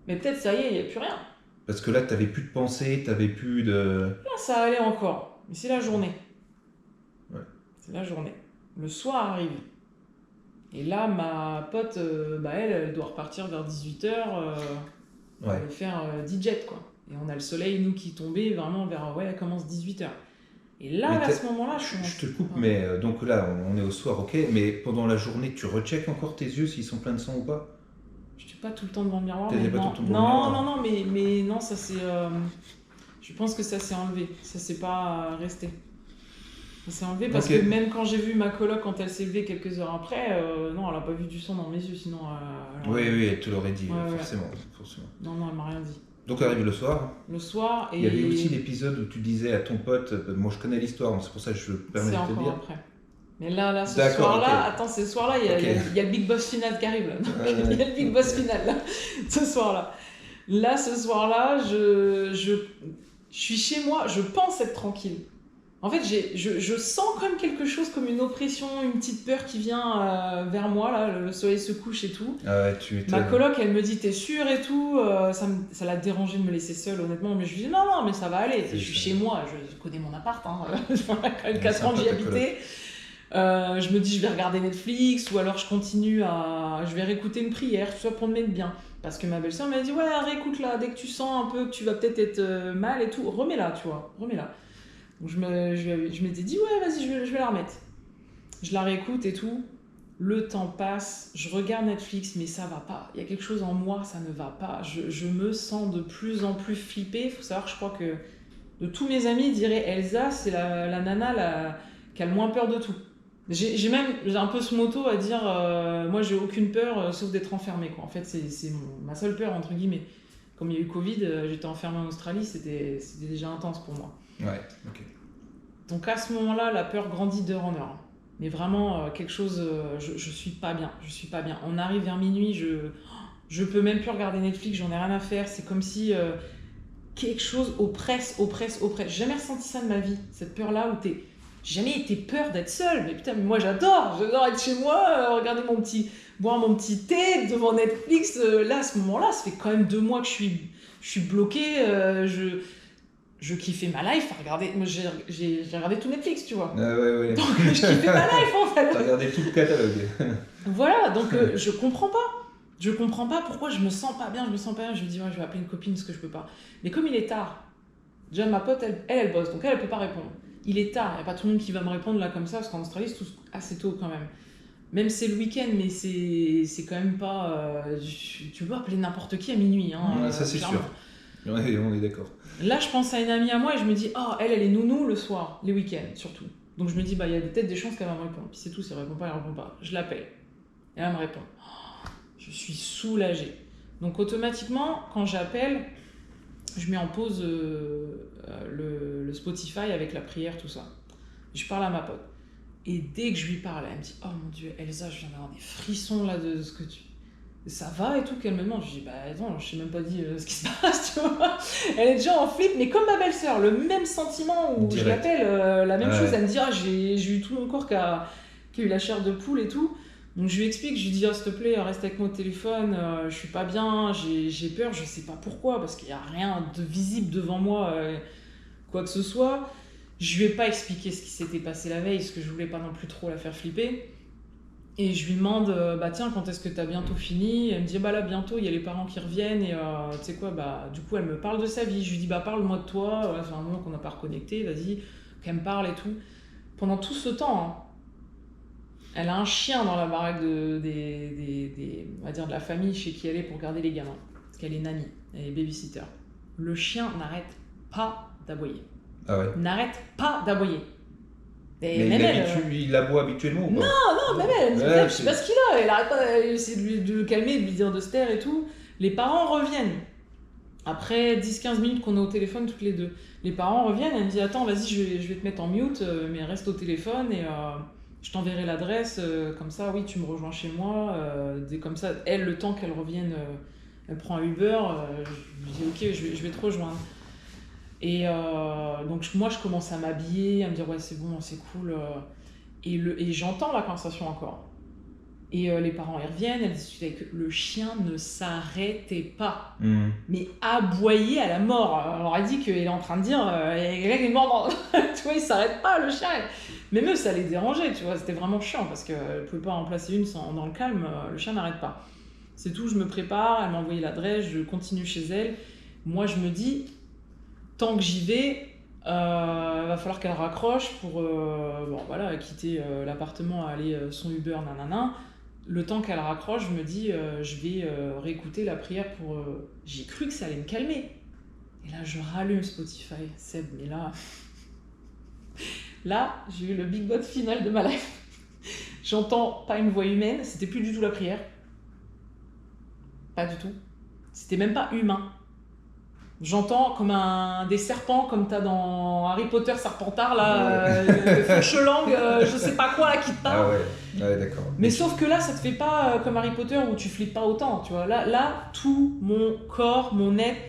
mais peut-être ça y est, il n'y a plus rien. Parce que là, tu n'avais plus de pensée, tu n'avais plus de... Là, ça allait encore, mais c'est la journée. Ouais. C'est la journée. Le soir arrive. Et là, ma pote, elle doit repartir vers 18h, aller faire 10 jets, quoi. Et on a le soleil, nous, qui tombait vraiment vers... Ouais, elle commence 18h. Et là, à ce moment-là, je te coupe, mais donc là, on est au soir, ok. Mais pendant la journée, tu recheckes encore tes yeux s'ils sont pleins de sang ou pas? Je suis pas tout le temps devant le miroir. Non, mais non, ça c'est... je pense que ça s'est enlevé. Ça s'est pas resté. Ça s'est enlevé parce que même quand j'ai vu ma coloc, quand elle s'est levée quelques heures après, non, elle a pas vu du sang dans mes yeux, sinon... oui, elle te l'aurait dit, forcément. Non, elle m'a rien dit. Donc arrive le soir. Le soir, et... Il y avait aussi l'épisode où tu disais à ton pote, moi je connais l'histoire, donc c'est pour ça que je me permets de te dire. C'est encore après. Mais là, ce soir-là, attends, ce soir-là, il y a le Big Boss final qui arrive. Là. Il y a le Big Boss final, là, ce soir-là. Là, ce soir-là, je suis chez moi, je pense être tranquille. En fait, je sens quand même quelque chose comme une oppression, une petite peur qui vient vers moi, là, le soleil se couche et tout. Ma coloc, elle me dit, t'es sûre et tout, ça l'a dérangé de me laisser seule, honnêtement, mais je lui dis, non, mais ça va aller, je suis chez moi, je connais mon appart, hein. Quand même 4 ans que j'y habitais. Je me dis, je vais regarder Netflix, ou alors je vais réécouter une prière, tout ça pour me mettre bien. Parce que ma belle-sœur m'a dit, ouais, réécoute-la, dès que tu sens un peu que tu vas peut-être être mal et tout, remets-la, tu vois, remets-la. Donc je m'étais dit, ouais, vas-y, je vais la remettre. Je la réécoute et tout. Le temps passe, je regarde Netflix, mais ça va pas. Il y a quelque chose en moi, ça ne va pas. Je me sens de plus en plus flippée. Il faut savoir que je crois que de tous mes amis, dirais Elsa, c'est la nana qui a le moins peur de tout. J'ai un peu ce motto à dire, moi j'ai aucune peur sauf d'être enfermée, quoi. En fait, c'est ma seule peur, entre guillemets. Comme il y a eu Covid, j'étais enfermée en Australie, c'était déjà intense pour moi. Ouais, ok. Donc à ce moment-là, la peur grandit d'heure en heure. Mais vraiment, quelque chose, je suis pas bien. On arrive vers minuit, je peux même plus regarder Netflix, j'en ai rien à faire. C'est comme si quelque chose oppresse. J'ai jamais ressenti ça de ma vie, cette peur-là où j'ai jamais été peur d'être seule. Mais putain, moi j'adore être chez moi, regarder boire mon petit thé devant Netflix. Là, à ce moment-là, ça fait quand même 2 mois que je suis bloquée. Je kiffais ma life à regarder. Moi, j'ai regardé tout Netflix, tu vois. Ouais. Donc, je kiffais ma life, en fait. T'as regardé tout le catalogue. Voilà, donc je comprends pas. Je comprends pas pourquoi je me sens pas bien. Je me dis, ouais, je vais appeler une copine parce que je peux pas. Mais comme il est tard, déjà ma pote, elle bosse, donc elle peut pas répondre. Il est tard, il n'y a pas tout le monde qui va me répondre là comme ça, parce qu'en Australie, c'est tout assez tôt quand même. Même c'est le week-end, mais c'est quand même pas... tu peux appeler n'importe qui à minuit. Hein, ça, c'est sûr. Ouais, on est d'accord. Là, je pense à une amie à moi et je me dis, elle est nounou le soir, les week-ends surtout. Donc je me dis, il y a peut-être des chances qu'elle va me répondre. Puis c'est tout, si elle répond pas, elle répond pas. Je l'appelle. Et elle me répond. Je suis soulagée. Donc automatiquement, quand j'appelle, je mets en pause le Spotify avec la prière, tout ça. Je parle à ma pote. Et dès que je lui parle, elle me dit, oh mon Dieu, Elsa, je viens d'avoir des frissons là de ce que tu... Ça va et tout, qu'elle me demande. Je dis, bah attends, je t'ai même pas dit ce qui se passe, tu vois. Elle est déjà en flip, mais comme ma belle-sœur, le même sentiment où je Direct. l'appelle, la même chose. Ouais. Elle me dit, ah, j'ai eu tout mon corps qui a eu la chair de poule et tout. Donc je lui explique, je lui dis, ah, s'il te plaît, reste avec moi au téléphone, je suis pas bien, j'ai peur, je sais pas pourquoi, parce qu'il y a rien de visible devant moi, quoi que ce soit. Je lui ai pas expliqué ce qui s'était passé la veille, parce que je voulais pas non plus trop la faire flipper. Et je lui demande, bah tiens, quand est-ce que t'as bientôt fini? Elle me dit, bah là, bientôt, il y a les parents qui reviennent, et tu sais quoi, bah du coup, elle me parle de sa vie. Je lui dis, bah parle-moi de toi, voilà, ça fait un moment qu'on n'a pas reconnecté, vas-y, qu'elle me parle et tout. Pendant tout ce temps, hein, elle a un chien dans la baraque on va dire de la famille chez qui elle est pour garder les gamins. Parce qu'elle est nanny, elle est babysitter. Le chien n'arrête pas d'aboyer. Ah ouais. N'arrête pas d'aboyer. Et Mais même elle, il aboie habituellement ou pas? non, même elle me dit, Ouais, je sais pas ce qu'il a, elle arrête pas, elle essaie de le calmer, de lui dire de se taire et tout. Les parents reviennent. Après 10-15 minutes qu'on est au téléphone toutes les deux. Les parents reviennent, elle me dit, attends, vas-y, je vais te mettre en mute, mais reste au téléphone et je t'enverrai l'adresse, comme ça, oui, tu me rejoins chez moi. Comme ça, elle, le temps qu'elle revienne, elle prend un Uber, je lui dis, ok, je vais te rejoindre. Et donc moi, je commence à m'habiller, à me dire, ouais, c'est bon, c'est cool. Et j'entends la conversation encore. Et les parents, ils reviennent, elle discute avec eux. Le chien ne s'arrêtait pas. Mais aboyait à la mort. Alors elle dit qu'elle est en train de dire, il y a quelqu'un qui est mort dans... tu vois, il s'arrête pas, le chien. Même eux, ça les dérangeait, tu vois. C'était vraiment chiant parce qu'elle ne pouvait pas en placer une dans le calme. Le chien n'arrête pas. C'est tout, je me prépare, elle m'a envoyé l'adresse, je continue chez elle. Moi, je me dis, tant que j'y vais, va falloir qu'elle raccroche pour bon, voilà, quitter l'appartement, aller son Uber, nanana. Le temps qu'elle raccroche, je me dis, je vais réécouter la prière pour... J'ai cru que ça allait me calmer. Et là, je rallume Spotify, Seb, mais là, j'ai eu le big bot final de ma life. J'entends pas une voix humaine, c'était plus du tout la prière. Pas du tout. C'était même pas humain. J'entends comme des serpents, comme t'as dans Harry Potter Serpentard, là, Fauchelangue, je sais pas quoi, là, qui te parle. Ah ouais, d'accord. Mais sauf que là, ça te fait pas comme Harry Potter où tu flippes pas autant, tu vois. Là, tout mon corps, mon être,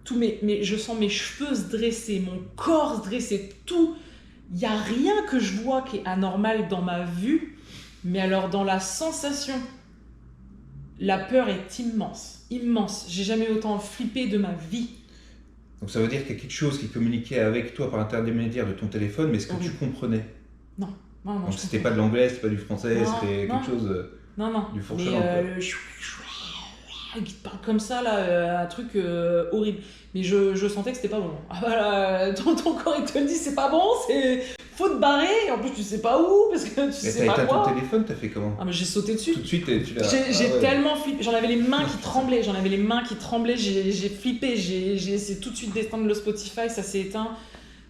je sens mes cheveux se dresser, mon corps se dresser, tout. Il y a rien que je vois qui est anormal dans ma vue, mais alors dans la sensation, la peur est immense. Immense. J'ai jamais autant flippé de ma vie. Donc ça veut dire qu'il y a quelque chose qui communiquait avec toi par l'intermédiaire de ton téléphone, mais est-ce que tu comprenais? Non. Donc c'était pas de l'anglais, c'était pas du français, c'était quelque chose non. du fourchelant. Il te parle comme ça, là, un truc horrible. Mais je sentais que c'était pas bon. Ah voilà, ton corps il te le dit c'est pas bon, faut te barrer, en plus tu sais pas où, parce que tu sais pas quoi. Et t'as éteint ton téléphone, t'as fait comment? Ah mais j'ai sauté dessus. Tout de suite, tu l'as... J'ai tellement flippé, j'en avais les mains qui tremblaient, j'ai flippé, j'ai essayé tout de suite d'éteindre le Spotify, ça s'est éteint.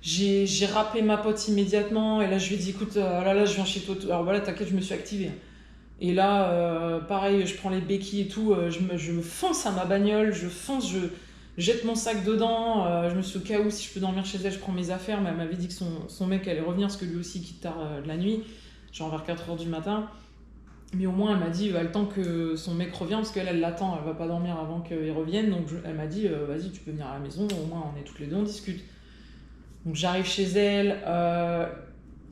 J'ai rappelé ma pote immédiatement, et là je lui ai dit, écoute, là je viens chez toi. Alors voilà, t'inquiète, je me suis activée. Et là, pareil, je prends les béquilles et tout, je me fonce à ma bagnole, je jette mon sac dedans, je me suis au cas où si je peux dormir chez elle, je prends mes affaires, mais elle m'avait dit que son mec allait revenir parce que lui aussi il quitte tard de la nuit, genre vers 4h du matin. Mais au moins elle m'a dit, le temps que son mec revient, parce qu'elle l'attend, elle va pas dormir avant qu'il revienne, donc elle m'a dit, vas-y tu peux venir à la maison, au moins on est toutes les deux, on discute. Donc j'arrive chez elle,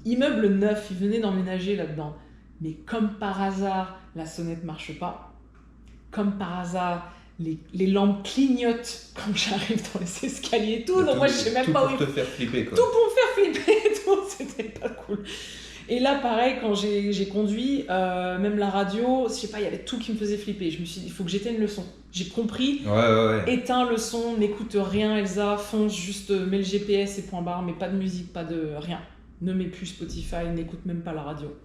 immeuble neuf, il venait d'emménager là-dedans. Mais comme par hasard, la sonnette marche pas. Comme par hasard, les lampes clignotent quand j'arrive dans les escaliers et tout. Donc moi, je sais même pas où... Tout pour te faire flipper, quoi. Tout pour me faire flipper et tout. C'était pas cool. Et là, pareil, quand j'ai conduit, même la radio, je sais pas, il y avait tout qui me faisait flipper. Je me suis dit, il faut que j'éteigne le son. J'ai compris. Ouais. Éteins le son, n'écoute rien, Elsa, fonce, juste mets le GPS et point barre, mais pas de musique, pas de rien. Ne mets plus Spotify, n'écoute même pas la radio.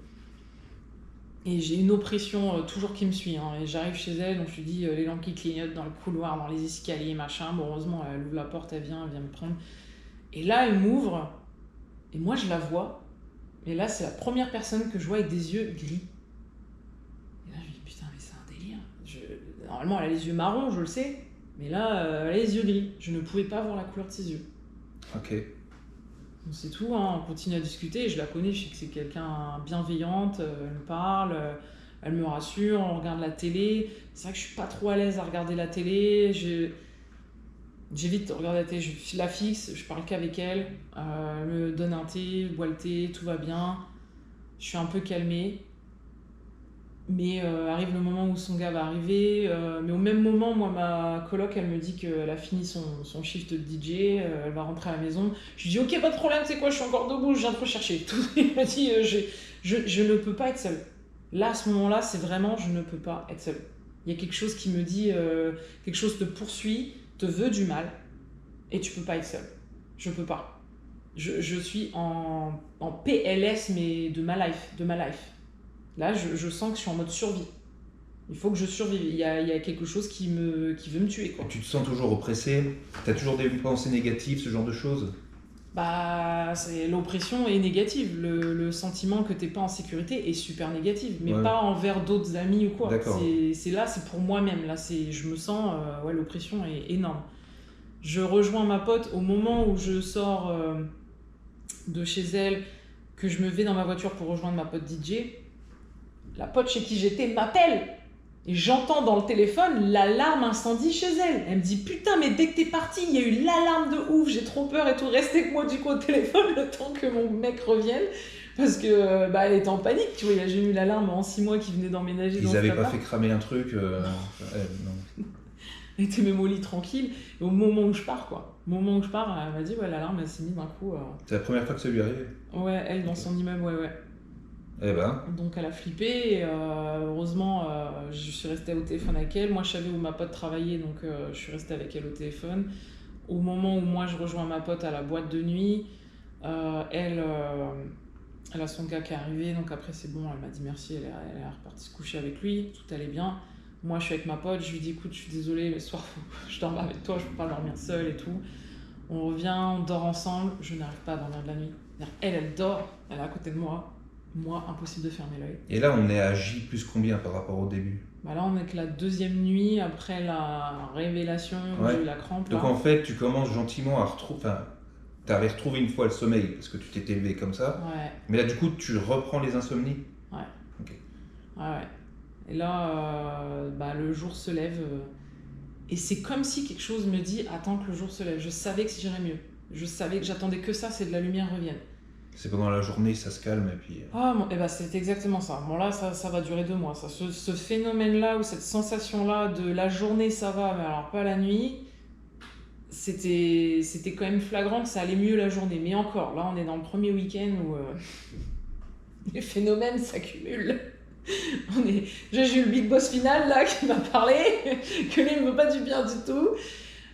Et j'ai une oppression toujours qui me suit. Hein. Et j'arrive chez elle, donc je lui dis les lampes qui clignotent dans le couloir, dans les escaliers, machin. Bon, heureusement, elle ouvre la porte, elle vient me prendre. Et là, elle m'ouvre, et moi, je la vois. Et là, c'est la première personne que je vois avec des yeux gris. Et là, je me dis, putain, mais c'est un délire. Normalement, elle a les yeux marrons, je le sais. Mais là, elle a les yeux gris. Je ne pouvais pas voir la couleur de ses yeux. Ok. Donc c'est tout, hein. On continue à discuter, je la connais, je sais que c'est quelqu'un bienveillante, elle me parle, Elle me rassure, on regarde la télé. C'est vrai que je suis pas trop à l'aise à regarder la télé. J'évite de regarder la télé, je la fixe, je parle qu'avec elle. Elle me donne un thé, boit le thé, tout va bien. Je suis un peu calmée. Mais arrive le moment où son gars va arriver. Mais au même moment, moi, ma coloc, elle me dit qu'elle a fini son shift de DJ. Elle va rentrer à la maison. Je lui dis, ok, pas de problème, c'est quoi, je suis encore debout, je viens te rechercher. Il m'a dit, je ne peux pas être seule. Là, à ce moment-là, c'est vraiment, je ne peux pas être seule. Il y a quelque chose qui me dit, quelque chose te poursuit, te veut du mal, et tu peux pas être seule. Je peux pas. Je suis en PLS, mais de ma life. Là, je sens que je suis en mode survie. Il faut que je survive. Il y a quelque chose qui veut me tuer, quoi. Tu te sens toujours oppressé? Tu as toujours des pensées négatives, ce genre de choses? Bah, l'oppression est négative. Le sentiment que t'es pas en sécurité est super négatif, mais pas envers d'autres amis ou quoi. C'est pour moi-même. Là, je me sens, l'oppression est énorme. Je rejoins ma pote au moment où je sors de chez elle, que je me vais dans ma voiture pour rejoindre ma pote DJ. La pote chez qui j'étais m'appelle. Et j'entends dans le téléphone l'alarme incendie chez elle. Elle me dit, putain, mais dès que t'es parti, il y a eu l'alarme de ouf, j'ai trop peur et tout. Restez avec moi du coup au téléphone le temps que mon mec revienne. Parce que elle était en panique, tu vois. J'ai eu l'alarme en 6 mois qui venait d'emménager dans Ils avaient pas fait cramer un truc non. Elle était même au lit tranquille. Et au moment où je pars, elle m'a dit, l'alarme, elle s'est mise d'un coup. C'est la première fois que ça lui arrivait? Ouais, elle dans son immeuble, ouais. Eh ben. Donc elle a flippé et heureusement je suis restée au téléphone avec elle. Moi je savais où ma pote travaillait, donc je suis restée avec elle au téléphone. Au moment où moi je rejoins ma pote à la boîte de nuit, elle a son gars qui est arrivé, donc après c'est bon, elle m'a dit merci, elle est repartie se coucher avec lui, tout allait bien. Moi je suis avec ma pote, je lui dis écoute, je suis désolée, mais ce soir je dors avec toi, je peux pas dormir seule et tout. On revient, on dort ensemble, je n'arrive pas à dormir de la nuit. Elle dort, elle est à côté de moi. Moi, impossible de fermer l'œil. Et là, on est à J plus combien par rapport au début? Là, on est que la 2e nuit après la révélation de la crampe. Donc en fait, tu commences gentiment à retrouver... Enfin, tu avais retrouvé une fois le sommeil parce que tu t'étais levé comme ça. Ouais. Mais là, du coup, tu reprends les insomnies? Ouais. Ok. Ouais. Et là, le jour se lève. Et c'est comme si quelque chose me dit, attends que le jour se lève. Je savais que j'irais mieux. Je savais que j'attendais que ça, c'est de la lumière revienne. C'est pendant la journée, ça se calme et puis... c'est exactement ça. Bon là, ça va durer 2 mois. Ça. Ce phénomène-là, ou cette sensation-là de la journée, ça va, mais alors pas la nuit, c'était quand même flagrant que ça allait mieux la journée. Mais encore, là, on est dans le premier week-end où les phénomènes s'accumulent. J'ai eu le big boss final là qui m'a parlé, que lui ne veut pas du bien du tout.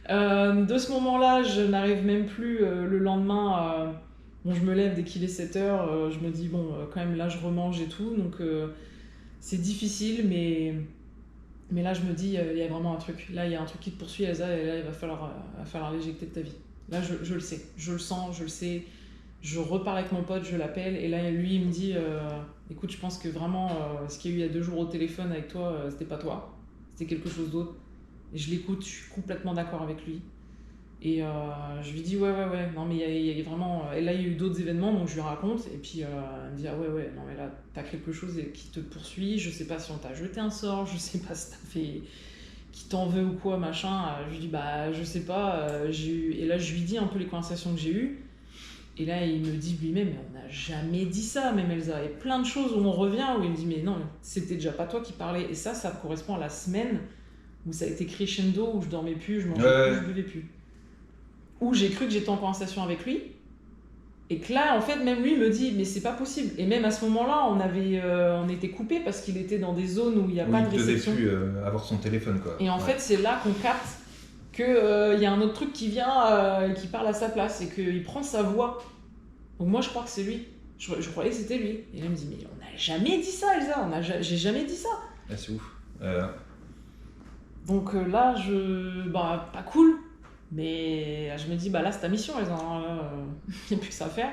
De ce moment-là, je n'arrive même plus le lendemain à... Bon, je me lève dès qu'il est 7h, je me dis, quand même, là, je remange et tout, donc c'est difficile, mais là, je me dis, il y a vraiment un truc. Là, il y a un truc qui te poursuit, Elsa, et là, il va falloir l'éjecter de ta vie. Là, je le sais, je le sens, je le sais. Je reparle avec mon pote, je l'appelle, et là, lui, il me dit, écoute, je pense que vraiment, ce qu'il y a eu il y a 2 jours au téléphone avec toi, c'était pas toi, c'était quelque chose d'autre. Et je l'écoute, je suis complètement d'accord avec lui. Et je lui dis ouais, non mais il y a vraiment... Et là il y a eu d'autres événements, donc je lui raconte, et puis elle me dit ouais, non mais là t'as quelque chose qui te poursuit, je sais pas si on t'a jeté un sort, je sais pas si t'as fait... qui t'en veut ou quoi, machin. Je lui dis je sais pas, et là je lui dis un peu les conversations que j'ai eues, et là il me dit lui-même, mais on n'a jamais dit ça, même Elsa. Il y a plein de choses où on revient, où il me dit mais non, c'était déjà pas toi qui parlais, et ça correspond à la semaine où ça a été crescendo, où je dormais plus, je mangeais plus, je buvais plus. Où j'ai cru que j'étais en conversation avec lui, et que là, en fait, même lui me dit, mais c'est pas possible. Et même à ce moment-là, on était coupés parce qu'il était dans des zones où il n'y a pas de réception. Il ne devait plus avoir son téléphone, quoi. Et en fait, c'est là qu'on capte qu'il y a un autre truc qui vient et qui parle à sa place, et qu'il prend sa voix. Donc moi, je crois que c'est lui. Je croyais que c'était lui. Et là, il me dit, mais on n'a jamais dit ça, Elsa. J'ai jamais dit ça. Ah, c'est ouf. Donc là, pas cool. Mais je me dis, là, c'est ta mission, il n'y a plus que ça à faire.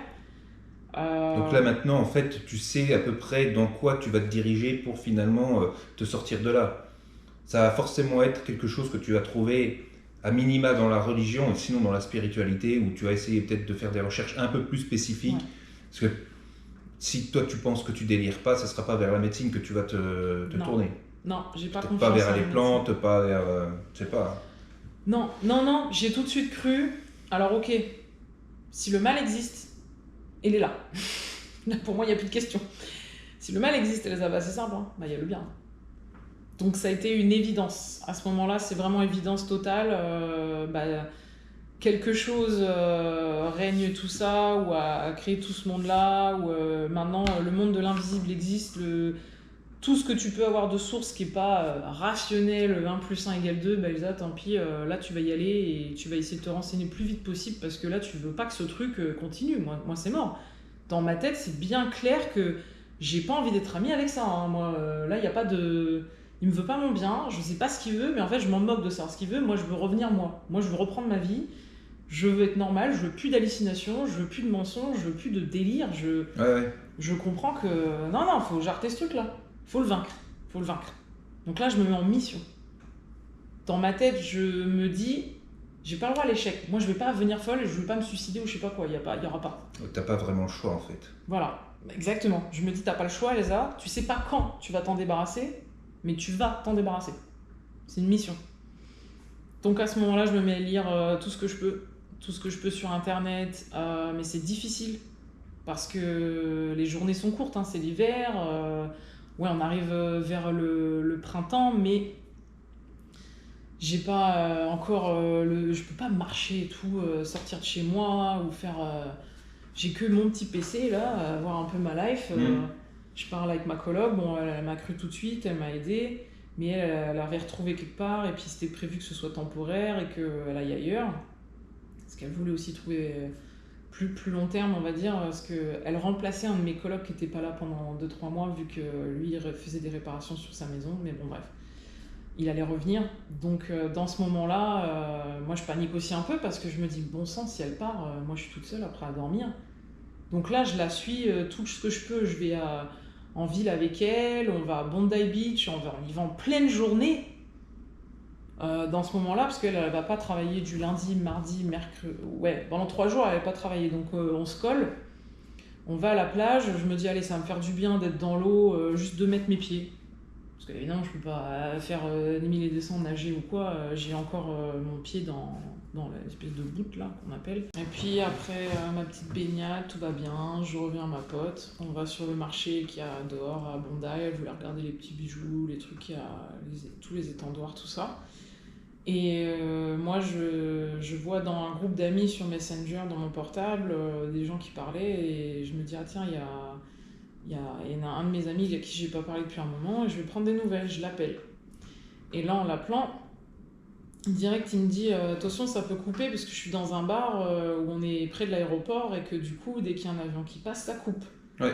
Donc là, maintenant, en fait, tu sais à peu près dans quoi tu vas te diriger pour finalement te sortir de là. Ça va forcément être quelque chose que tu vas trouver à minima dans la religion, et sinon dans la spiritualité, où tu vas essayer peut-être de faire des recherches un peu plus spécifiques. Ouais. Parce que si toi tu penses que tu délires pas, ça sera pas vers la médecine que tu vas te Non. tourner. Non, j'ai pas Peut-être confiance pas vers en les la plantes, médecine. pas vers, je sais pas. Non, non, non, j'ai tout de suite cru. Alors ok, si le mal existe, il est là. Là, pour moi, il n'y a plus de question. Si le mal existe, Elsa, bah, c'est simple, hein. Bah, il y a le bien. Donc ça a été une évidence. À ce moment-là, c'est vraiment évidence totale. Bah, quelque chose règne tout ça, ou a créé tout ce monde-là, ou maintenant le monde de l'invisible existe. Tout ce que tu peux avoir de source qui n'est pas rationnel, 1 plus 1 égale 2, bah Elsa, tant pis, là tu vas y aller et tu vas essayer de te renseigner le plus vite possible parce que là tu veux pas que ce truc continue. Moi c'est mort. Dans ma tête, c'est bien clair que j'ai pas envie d'être amie avec ça, hein. Moi, là, il y a pas de. Il me veut pas mon bien, je sais pas ce qu'il veut, mais en fait, je m'en moque de savoir ce qu'il veut. Moi, je veux revenir moi. Moi, je veux reprendre ma vie. Je veux être normale, je veux plus d'hallucinations, je veux plus de mensonges, je veux plus de délire. Ouais. Je comprends que. Non, non, faut jarter ce truc-là. Faut le vaincre. Faut le vaincre. Donc là, je me mets en mission. Dans ma tête, je me dis, j'ai pas le droit à l'échec. Moi, je vais pas venir folle et je vais pas me suicider ou je sais pas quoi. Il y aura pas. T'as pas vraiment le choix en fait. Voilà, exactement. Je me dis, t'as pas le choix, Elsa. Tu sais pas quand tu vas t'en débarrasser, mais tu vas t'en débarrasser. C'est une mission. Donc à ce moment-là, je me mets à lire tout ce que je peux. Tout ce que je peux sur Internet. Mais c'est difficile. Parce que les journées sont courtes, hein, c'est l'hiver. Ouais, on arrive vers le printemps, mais j'ai pas encore je peux pas marcher et tout, sortir de chez moi ou faire. J'ai que mon petit PC là, voir un peu ma life. Je parle avec ma coloc, bon, elle m'a cru tout de suite, elle m'a aidé, mais elle avait retrouvé quelque part et puis c'était prévu que ce soit temporaire et qu'elle aille ailleurs. Parce qu'elle voulait aussi trouver plus long terme, on va dire, parce qu'elle remplaçait un de mes colocs qui n'était pas là pendant 2-3 mois, vu que lui, il faisait des réparations sur sa maison, mais bon, bref. Il allait revenir. Donc, dans ce moment-là, moi, je panique aussi un peu, parce que je me dis, bon sang, si elle part, moi, je suis toute seule après à dormir. Donc là, je la suis tout ce que je peux. Je vais en ville avec elle, on va à Bondi Beach, on y va en pleine journée. Dans ce moment-là, parce qu'elle ne va pas travailler du lundi, mardi, mercredi. Ouais, pendant 3 jours, elle n'avait pas travaillé. Donc on se colle, on va à la plage. Je me dis, allez, ça va me faire du bien d'être dans l'eau, juste de mettre mes pieds. Parce qu'évidemment, je ne peux pas faire 1000 et descendre, nager ou quoi. J'ai encore mon pied dans l'espèce de bout là qu'on appelle. Et puis après ma petite baignade, tout va bien. Je reviens à ma pote. On va sur le marché qu'il y a dehors à Bondi. Elle voulait regarder les petits bijoux, les trucs qu'il y a, tous les étendoirs, tout ça. Et moi, je vois dans un groupe d'amis sur Messenger, dans mon portable, des gens qui parlaient, et je me dis, ah tiens, il y en a un de mes amis à qui j'ai pas parlé depuis un moment, et je vais prendre des nouvelles, je l'appelle. Et là, en l'appelant, direct, il me dit, attention, ça peut couper, parce que je suis dans un bar où on est près de l'aéroport, et que du coup, dès qu'il y a un avion qui passe, ça coupe. Ouais.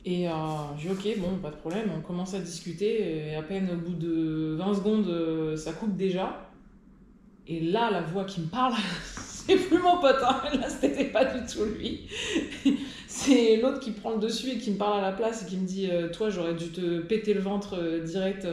Et je dis, ok, bon, pas de problème, on commence à discuter, et à peine au bout de 20 secondes, ça coupe déjà. Et là, la voix qui me parle, c'est plus mon pote, hein. Là, c'était pas du tout lui. C'est l'autre qui prend le dessus et qui me parle à la place et qui me dit toi, j'aurais dû te péter le ventre direct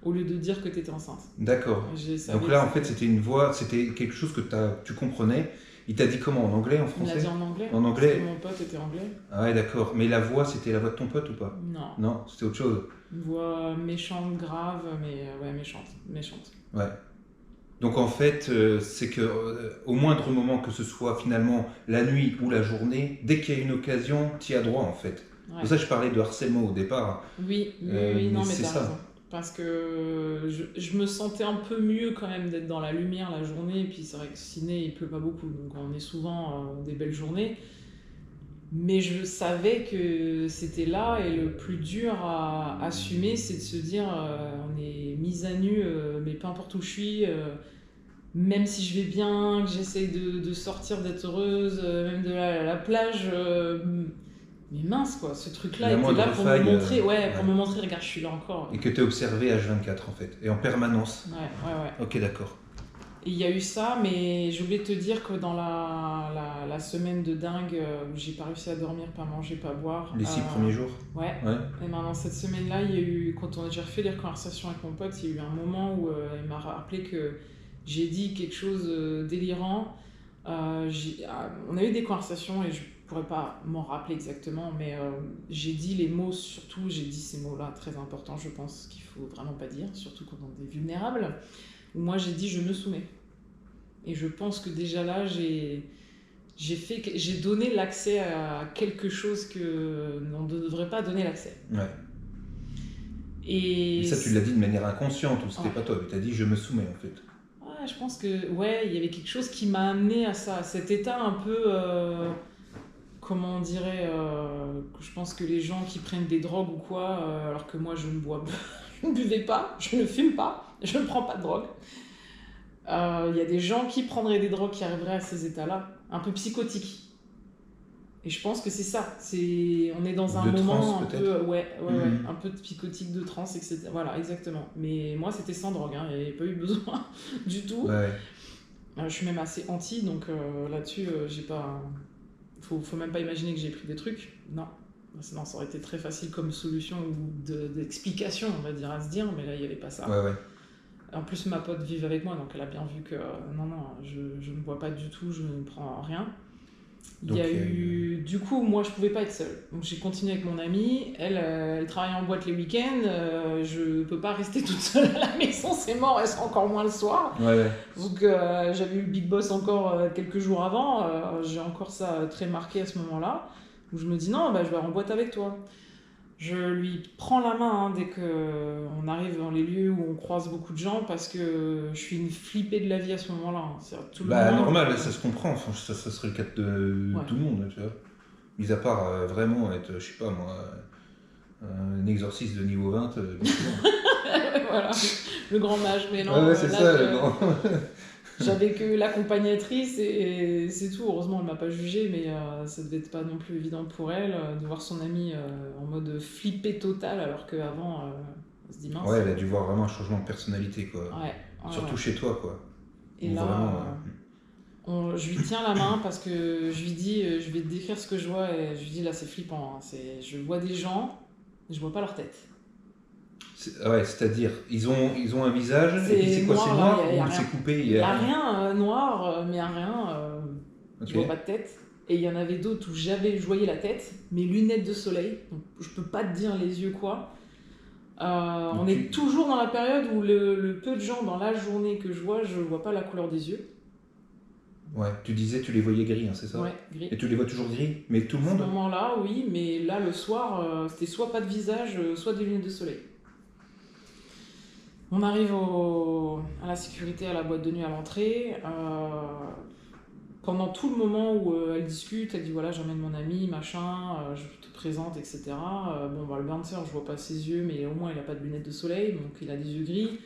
au lieu de dire que t'étais enceinte. D'accord. Donc là, en fait, c'était une voix, c'était quelque chose que tu comprenais. Il t'a dit comment? En anglais, en français? Il a dit en anglais. En anglais. Parce que mon pote était anglais. Ah ouais, d'accord. Mais la voix, c'était la voix de ton pote ou pas? Non. Non, c'était autre chose. Une voix méchante, grave, mais ouais, méchante. Ouais. Donc en fait, c'est que au moindre moment, que ce soit finalement la nuit ou la journée, dès qu'il y a une occasion, tu y as droit en fait. Ouais. Pour ça, je parlais de harcèlement au départ. Oui, non, mais c'est t'as ça. raison. Parce que je me sentais un peu mieux quand même d'être dans la lumière la journée. Et puis c'est vrai que Sydney, il pleut pas beaucoup, donc on est souvent des belles journées. Mais je savais que c'était là, et le plus dur à assumer, c'est de se dire on est mise à nu, mais peu importe où je suis, même si je vais bien, que j'essaye de sortir, d'être heureuse, même de la plage, mais mince quoi, ce truc-là était là pour me montrer, pour me montrer, regarde, je suis là encore. Et que tu es observé H24 en fait, et en permanence. Ouais. Ok, d'accord. Et il y a eu ça, mais je voulais te dire que dans la semaine de dingue où j'ai pas réussi à dormir, pas manger, pas boire. Les 6 premiers jours. Ouais. Et maintenant, cette semaine-là, il y a eu, quand j'ai refait les conversations avec mon pote, il y a eu un moment où il m'a rappelé que j'ai dit quelque chose délirant. On a eu des conversations et pourrais pas m'en rappeler exactement, mais j'ai dit les mots, surtout, j'ai dit ces mots-là très importants, je pense qu'il faut vraiment pas dire, surtout quand on est vulnérable, où moi j'ai dit je me soumets. Et je pense que déjà là, j'ai donné l'accès à quelque chose que l'on ne devrait pas donner l'accès. Ouais. Et Mais ça, tu l'as dit de manière inconsciente, ou c'était ouais. pas toi, tu as dit je me soumets en fait. Ouais, je pense que ouais, il y avait quelque chose qui m'a amené à ça, cet état un peu, comment on dirait, que je pense que les gens qui prennent des drogues ou quoi, alors que moi je ne bois, je ne buvais pas, je ne fume pas, je ne prends pas de drogue. Il y a des gens qui prendraient des drogues qui arriveraient à ces états-là, un peu psychotiques. Et je pense que c'est ça. On est dans un De moment transe, un peut-être. peu, ouais, un peu de psychotique, de transe, etc. Voilà, exactement. Mais moi, c'était sans drogue, hein, il n'y avait pas eu besoin du tout. Ouais. Je suis même assez anti, donc là-dessus, j'ai pas. Faut même pas imaginer que j'ai pris des trucs. Non. Sinon, ça aurait été très facile comme solution ou d'explication, on va dire, à se dire, mais là, il n'y avait pas ça. Ouais. En plus, ma pote vit avec moi, donc elle a bien vu que non, je ne bois pas du tout, je ne prends rien. Donc, Du coup, moi, je pouvais pas être seule. Donc, j'ai continué avec mon amie. Elle travaille en boîte les week-ends. Je peux pas rester toute seule à la maison, c'est mort, elle sera encore moins le soir. Ouais. Donc, j'avais eu le Big Boss encore quelques jours avant. J'ai encore ça très marqué à ce moment-là. Où je me dis non, je vais en boîte avec toi. Je lui prends la main dès qu'on arrive dans les lieux où on croise beaucoup de gens parce que je suis une flippée de la vie à ce moment-là. Tout le monde, normal, ça se comprend. Enfin, ça serait le cas de tout le monde, tu vois. Mis à part vraiment être, je sais pas moi, un exorciste de niveau 20. Voilà, le grand mage. Mais non, ouais, c'est là, ça, le grand. j'avais que l'accompagnatrice et c'est tout. Heureusement, elle m'a pas jugée, mais ça devait être pas non plus évident pour elle de voir son amie en mode flippé total, alors qu'avant, on se dit mince. Ouais, elle a dû voir vraiment un changement de personnalité, quoi. Ouais, surtout chez toi, quoi. Et ou là, vraiment, je lui tiens la main parce que je lui dis, je vais te décrire ce que je vois et je lui dis là, c'est flippant. Hein. Je vois des gens, je vois pas leur tête. Ouais, c'est-à-dire, ils ont un visage, et puis c'est quoi, noir, c'est noir y a ou rien. c'est coupé? Il n'y a rien noir, mais il n'y a rien. Ok. Je vois pas de tête. Et il y en avait d'autres où je voyais la tête, mes lunettes de soleil, donc je peux pas te dire les yeux quoi. On est toujours dans la période où le peu de gens dans la journée que je vois pas la couleur des yeux. Ouais, tu disais tu les voyais gris, hein, c'est ça? Ouais, gris. Et tu les vois toujours gris? Mais tout le monde? À ce moment-là, oui, mais là le soir, c'était soit pas de visage, soit des lunettes de soleil. On arrive à la sécurité, à la boîte de nuit à l'entrée. Pendant tout le moment où elle discute, elle dit voilà, j'emmène mon ami, machin, je te présente, etc. Le bouncer, je vois pas ses yeux, mais au moins il a pas de lunettes de soleil, donc il a des yeux gris.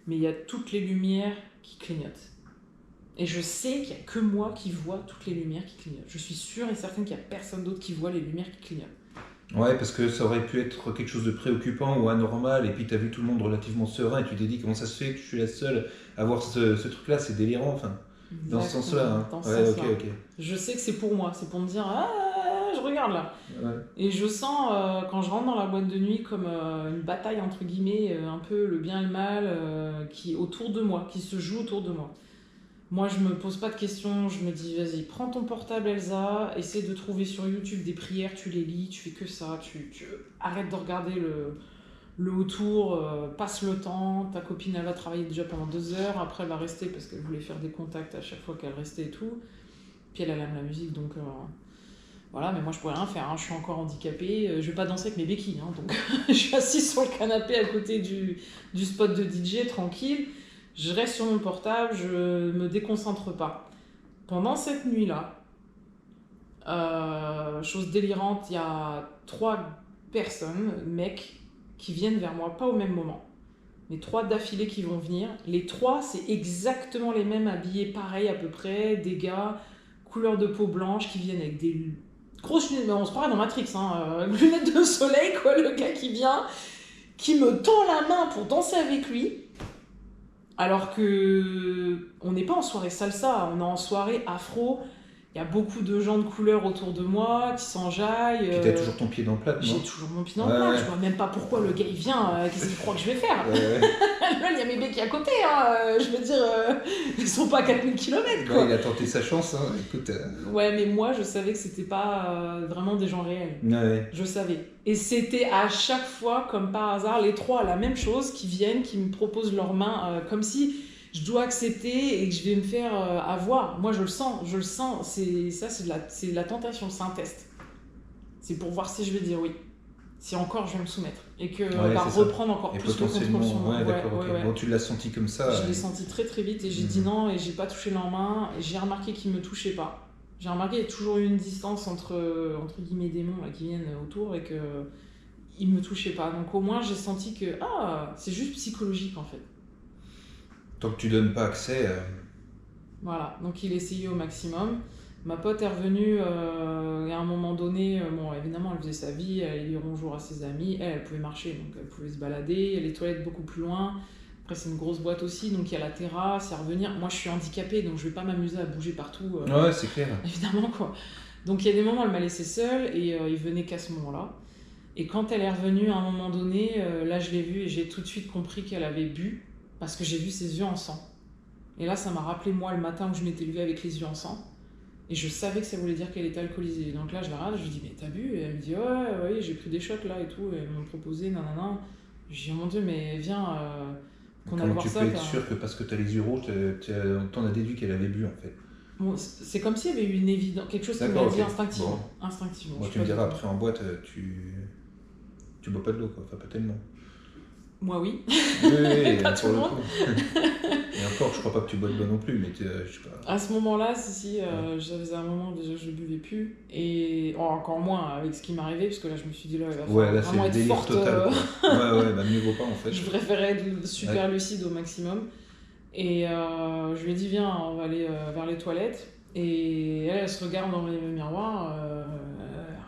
Mais il y a toutes les lumières qui clignotent. Et je sais qu'il n'y a que moi qui vois toutes les lumières qui clignotent. Je suis sûre et certaine qu'il n'y a personne d'autre qui voit les lumières qui clignotent. Ouais, parce que ça aurait pu être quelque chose de préoccupant ou anormal, et puis tu as vu tout le monde relativement serein, et tu t'es dit comment ça se fait que je suis la seule à voir ce truc-là, c'est délirant, enfin, dans ce sens-là. Hein. Dans ce ouais, sens-là. ok. Je sais que c'est pour moi, c'est pour me dire je regarde là. Ouais. Et je sens quand je rentre dans la boîte de nuit comme une bataille entre guillemets, un peu le bien et le mal qui est autour de moi, qui se joue autour de moi. Moi, je me pose pas de questions, je me dis, vas-y, prends ton portable, Elsa, essaie de trouver sur YouTube des prières, tu les lis, tu fais que ça, tu arrête de regarder le autour, passe le temps, ta copine, elle va travailler déjà pendant 2 heures, après elle va rester parce qu'elle voulait faire des contacts à chaque fois qu'elle restait et tout, puis elle aime la musique, donc voilà, mais moi je pourrais rien faire, hein. Je suis encore handicapée, je vais pas danser avec mes béquilles, hein, donc je suis assise sur le canapé à côté du spot de DJ, tranquille. Je reste sur mon portable, je me déconcentre pas. Pendant cette nuit-là, chose délirante, il y a 3 personnes, mecs, qui viennent vers moi, pas au même moment, mais 3 d'affilée qui vont venir. Les 3, c'est exactement les mêmes, habillés pareil à peu près, des gars, couleur de peau blanche, qui viennent avec des grosses lunettes, on se croirait dans Matrix, hein, lunettes de soleil, quoi, le gars qui vient, qui me tend la main pour danser avec lui. Alors que on n'est pas en soirée salsa, on est en soirée afro, Il y a beaucoup de gens de couleur autour de moi qui s'enjaillent. Puis t'as toujours ton pied dans le plat, non? J'ai toujours mon pied dans le plat. Je vois même pas pourquoi le gars il vient. Qu'est-ce qu'il croit que je vais faire? Il y a mes béquilles à côté. Je veux dire, ils sont pas à 4000 km. Ouais, il a tenté sa chance. Hein. Écoute, Ouais, mais moi je savais que c'était pas vraiment des gens réels. Ouais. Je savais. Et c'était à chaque fois, comme par hasard, les trois la même chose, qui viennent, qui me proposent leurs mains, comme si je dois accepter et que je vais me faire avoir. Moi je le sens. C'est de la tentation, c'est un test. C'est pour voir si je vais dire oui. Si encore je vais me soumettre. Et que reprendre encore et plus le contrôle sur moi. Ouais, d'accord, ok. Bon, tu l'as senti comme ça. Je l'ai senti très très vite et j'ai dit non et j'ai pas touché leurs mains. Et j'ai remarqué qu'ils me touchaient pas. J'ai remarqué qu'il y a toujours eu une distance entre guillemets démons là, qui viennent autour et qu'ils me touchaient pas. Donc au moins j'ai senti que c'est juste psychologique en fait. Tant que tu donnes pas accès. Voilà, donc il essayait au maximum. Ma pote est revenue à un moment donné. Bon, évidemment, elle faisait sa vie, elle allait dire bonjour à ses amis. Elle pouvait marcher, donc elle pouvait se balader. Il y a les toilettes beaucoup plus loin. Après, c'est une grosse boîte aussi, donc il y a la terrasse, il y a revenir. Moi, je suis handicapée, donc je vais pas m'amuser à bouger partout. Ouais, c'est clair. Évidemment, quoi. Donc il y a des moments, elle m'a laissée seule et il venait qu'à ce moment-là. Et quand elle est revenue à un moment donné, là, je l'ai vue et j'ai tout de suite compris qu'elle avait bu parce que j'ai vu ses yeux en sang. Et là, ça m'a rappelé moi le matin où je m'étais levée avec les yeux en sang. Et je savais que ça voulait dire qu'elle était alcoolisée. Donc là, je la regarde, je lui dis, mais t'as bu? Et elle me dit, ouais, j'ai pris des shots là et tout. Et elles m'ont proposé, nanana. Je dis, oh mon Dieu, mais viens, qu'on aille voir ça. Comment tu peux être sûr que parce que t'as les yeux rouges, t'en as déduit qu'elle avait bu en fait? Bon, c'est comme s'il y avait eu une évidence, quelque chose qui m'a dit instinctivement. Bon. Instinctivement. Moi, tu me diras, après en boîte, tu bois pas de l'eau, quoi. Enfin, pas tellement. Moi, oui. Oui, pas tout le monde. Et encore, je crois pas que tu bois de l'eau non plus, mais je sais pas. À ce moment-là, j'avais un moment déjà je buvais plus, et encore moins avec ce qui m'arrivait, parce que là je me suis dit là, il va falloir vraiment être forte. Total, ouais, mieux vaut pas en fait. Je préférais être super lucide au maximum. Et je lui ai dit, viens, on va aller vers les toilettes. Et elle se regarde dans le miroir,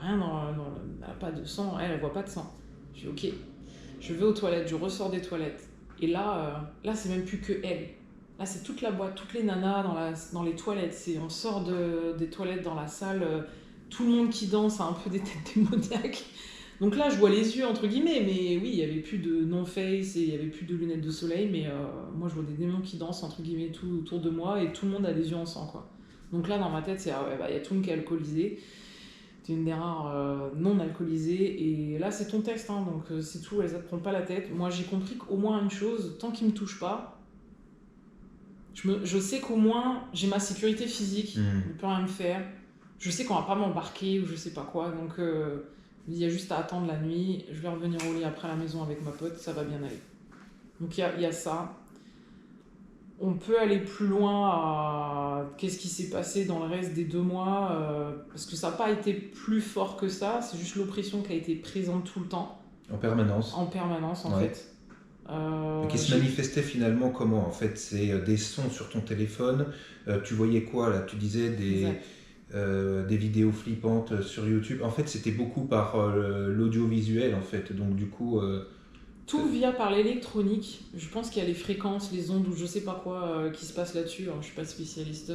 rien elle n'a pas de sang, elle voit pas de sang. Je dis ok, je vais aux toilettes, je ressors des toilettes. Et là c'est même plus que elle. Là, c'est toute la boîte, toutes les nanas dans les toilettes. On sort des toilettes dans la salle, tout le monde qui danse a un peu des têtes démoniaques. Donc là, je vois les yeux, entre guillemets, mais oui, il n'y avait plus de no-face et il n'y avait plus de lunettes de soleil, mais moi, je vois des démons qui dansent, entre guillemets, tout autour de moi, et tout le monde a des yeux en sang, quoi. Donc là, dans ma tête, c'est, y a tout le monde qui est alcoolisé. C'est une des rares non alcoolisées, et là, c'est ton texte, hein, donc c'est tout, elles ne te prennent pas la tête. Moi, j'ai compris qu'au moins une chose, tant qu'ils ne me touchent pas, je sais qu'au moins, j'ai ma sécurité physique, on ne peut rien me faire. Je sais qu'on va pas m'embarquer ou je sais pas quoi, donc... il y a juste à attendre la nuit, je vais revenir au lit après à la maison avec ma pote, ça va bien aller. Donc il y a ça. On peut aller plus loin à qu'est-ce qui s'est passé dans le reste des 2 mois, parce que ça n'a pas été plus fort que ça, c'est juste l'oppression qui a été présente tout le temps. En permanence. En permanence, en fait. Qui se manifestait finalement comment? En fait, c'est des sons sur ton téléphone. Tu voyais quoi là? Tu disais des vidéos flippantes sur YouTube. En fait, c'était beaucoup par l'audiovisuel, en fait. Donc, du coup... Tout vient par l'électronique. Je pense qu'il y a les fréquences, les ondes ou je sais pas quoi qui se passe là-dessus. Alors, je suis pas spécialiste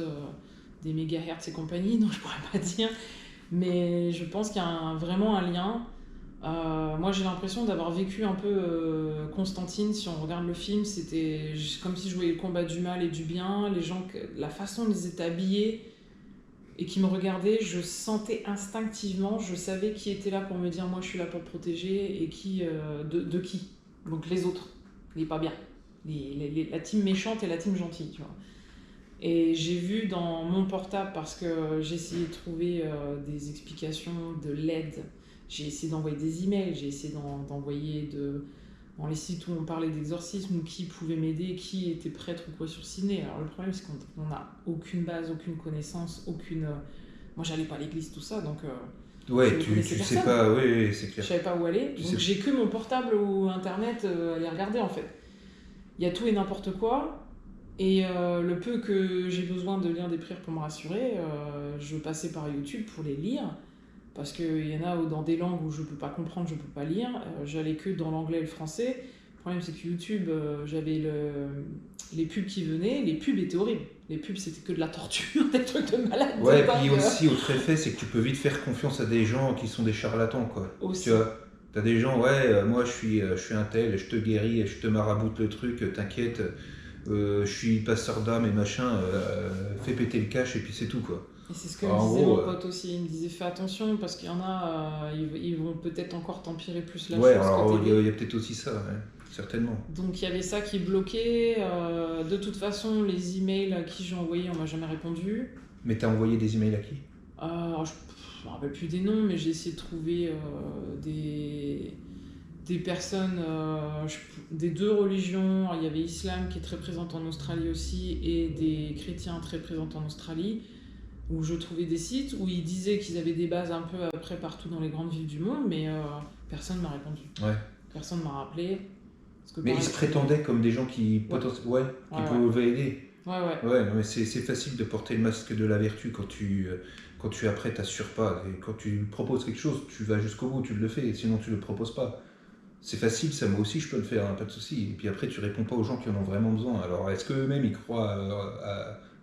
des mégahertz et compagnie, donc je pourrais pas dire. Mais je pense qu'il y a vraiment un lien. Moi, j'ai l'impression d'avoir vécu un peu Constantine. Si on regarde le film, c'était comme si je voyais le combat du mal et du bien. Les gens, la façon dont ils étaient habillés et qui me regardaient, je sentais instinctivement, je savais qui était là pour me dire moi je suis là pour te protéger et qui de qui. Donc les autres, les pas bien, la team méchante et la team gentille, tu vois. Et j'ai vu dans mon portable, parce que j'ai essayé de trouver des explications, de l'aide, j'ai essayé d'envoyer des emails, j'ai essayé d'envoyer dans les sites où on parlait d'exorcisme, ou qui pouvait m'aider, qui était prêtre ou quoi sur ciné. Alors le problème c'est qu'on n'a aucune base, aucune connaissance, moi j'allais pas à l'église, tout ça, donc ouais, tu sais pas, oui, c'est clair. Je savais pas où aller, donc j'ai que mon portable ou internet à aller regarder en fait. Il y a tout et n'importe quoi, et le peu que j'ai besoin de lire des prières pour me rassurer, je passais par YouTube pour les lire, parce qu'il y en a dans des langues où je peux pas comprendre, je peux pas lire, j'allais que dans l'anglais et le français, Le problème, c'est que YouTube, j'avais les pubs qui venaient, les pubs étaient horribles. Les pubs, c'était que de la torture, des trucs de malade. Ouais, et puis aussi, autre effet, c'est que tu peux vite faire confiance à des gens qui sont des charlatans, quoi. Aussi. Tu vois, t'as des gens, ouais, moi je suis un tel, je te guéris, je te maraboute le truc, t'inquiète, je suis passeur d'âme et machin, fais péter le cash et puis c'est tout, quoi. Et c'est ce que Alors, me en disait gros, mon pote aussi. Il me disait fais attention parce qu'il y en a, ils vont peut-être encore t'empirer plus la ouais, chose alors que il y t'aider. a peut-être aussi ça, ouais, certainement. Donc il y avait ça qui bloquait. De toute façon, les emails à qui j'ai envoyé, on m'a jamais répondu. Mais t'as envoyé des emails à qui? Je me rappelle plus des noms, mais j'ai essayé de trouver des personnes des deux religions. Il y avait l'islam qui est très présent en Australie aussi et des chrétiens très présents en Australie, où je trouvais des sites où ils disaient qu'ils avaient des bases un peu après partout dans les grandes villes du monde, mais personne ne m'a répondu. Ouais. Personne ne m'a rappelé. Parce que Mais ils se prétendaient comme des gens qui, Ouais, pouvaient aider. ouais. Ouais, non, mais c'est facile de porter le masque de la vertu quand tu après t'assures pas. Et quand tu proposes quelque chose, tu vas jusqu'au bout, tu le fais, sinon tu le proposes pas. C'est facile, ça, moi aussi je peux le faire, hein, pas de souci. Et puis après, tu réponds pas aux gens qui en ont vraiment besoin. Alors, est-ce qu'eux-mêmes ils croient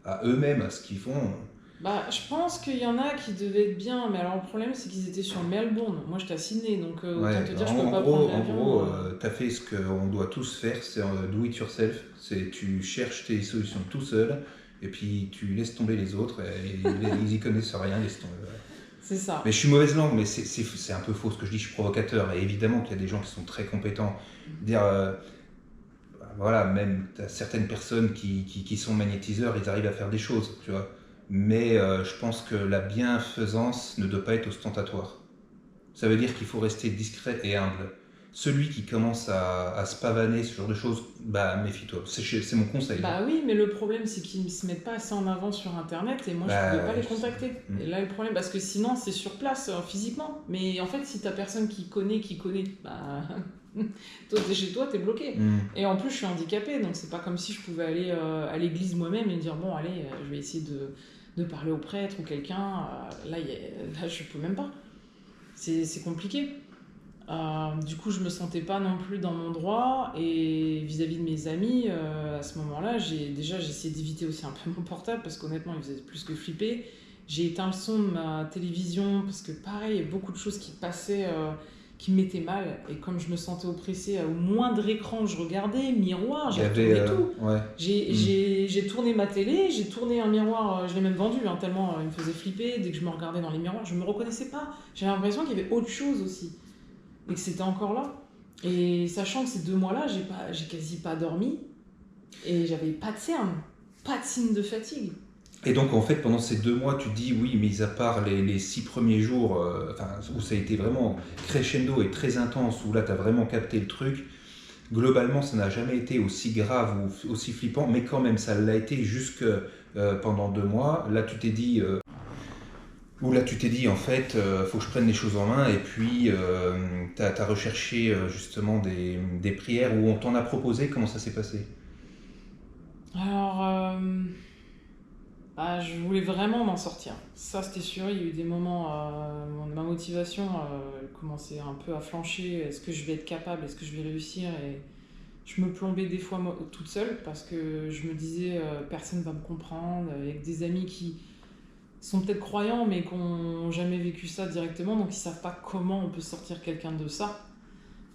à eux-mêmes, à ce qu'ils font? Bah, je pense qu'il y en a qui devaient être bien, mais alors le problème c'est qu'ils étaient sur Melbourne. Moi j'étais à Sydney, donc autant Ouais, te dire, je en peux pas gros, prendre l'avion. t'as fait ce qu'on doit tous faire, c'est do it yourself. C'est tu cherches tes solutions tout seul, et puis tu laisses tomber les autres, et ils y connaissent rien, laisse tomber. C'est ça. Mais je suis mauvaise langue, mais c'est un peu faux ce que je dis, je suis provocateur. Et évidemment qu'il y a des gens qui sont très compétents. Dire, voilà, même t'as certaines personnes qui sont magnétiseurs, ils arrivent à faire des choses, tu vois. Mais je pense que la bienfaisance ne doit pas être ostentatoire. Ça veut dire qu'il faut rester discret et humble. Celui qui commence à se pavaner, ce genre de choses, bah méfie-toi. C'est mon conseil. Bah oui, mais le problème c'est qu'ils ne se mettent pas assez en avant sur internet et moi je pouvais pas les contacter. Et là le problème, parce que sinon c'est sur place, physiquement. Mais en fait, si t'as personne qui connaît, bah. Toi, t'es chez toi, t'es bloqué. Et en plus, je suis handicapée, donc c'est pas comme si je pouvais aller à l'église moi-même et dire bon, allez, je vais essayer de parler au prêtre ou quelqu'un. Là, je peux même pas. C'est compliqué. Du coup, je me sentais pas non plus dans mon droit. Et vis-à-vis de mes amis, à ce moment-là, j'ai essayé d'éviter aussi un peu mon portable parce qu'honnêtement, il faisait plus que flipper. J'ai éteint le son de ma télévision parce que pareil, il y a beaucoup de choses qui passaient. Qui me mettait mal, et comme je me sentais oppressée, au moindre écran que je regardais, miroir, j'ai tourné tout. Ouais. J'ai tourné ma télé, j'ai tourné un miroir, je l'ai même vendu, hein, tellement il me faisait flipper. Dès que je me regardais dans les miroirs, je me reconnaissais pas. J'avais l'impression qu'il y avait autre chose aussi, et que c'était encore là. Et sachant que ces 2 mois-là, j'ai quasi pas dormi, et j'avais pas de cernes, pas de signe de fatigue. Et donc, en fait, pendant ces 2 mois, tu te dis, oui, mis à part les 6 premiers jours, où ça a été vraiment crescendo et très intense, où là, tu as vraiment capté le truc, globalement, ça n'a jamais été aussi grave ou aussi flippant, mais quand même, ça l'a été jusque pendant 2 mois. Là, tu t'es dit, en fait, faut que je prenne les choses en main, et puis tu as recherché justement des prières où on t'en a proposé. Comment ça s'est passé? Alors... je voulais vraiment m'en sortir. Ça, c'était sûr. Il y a eu des moments, ma motivation commençait un peu à flancher. Est-ce que je vais être capable? Est-ce que je vais réussir? Et je me plombais des fois toute seule parce que je me disais, personne ne va me comprendre. Avec des amis qui sont peut-être croyants, mais qui n'ont jamais vécu ça directement, donc ils ne savent pas comment on peut sortir quelqu'un de ça.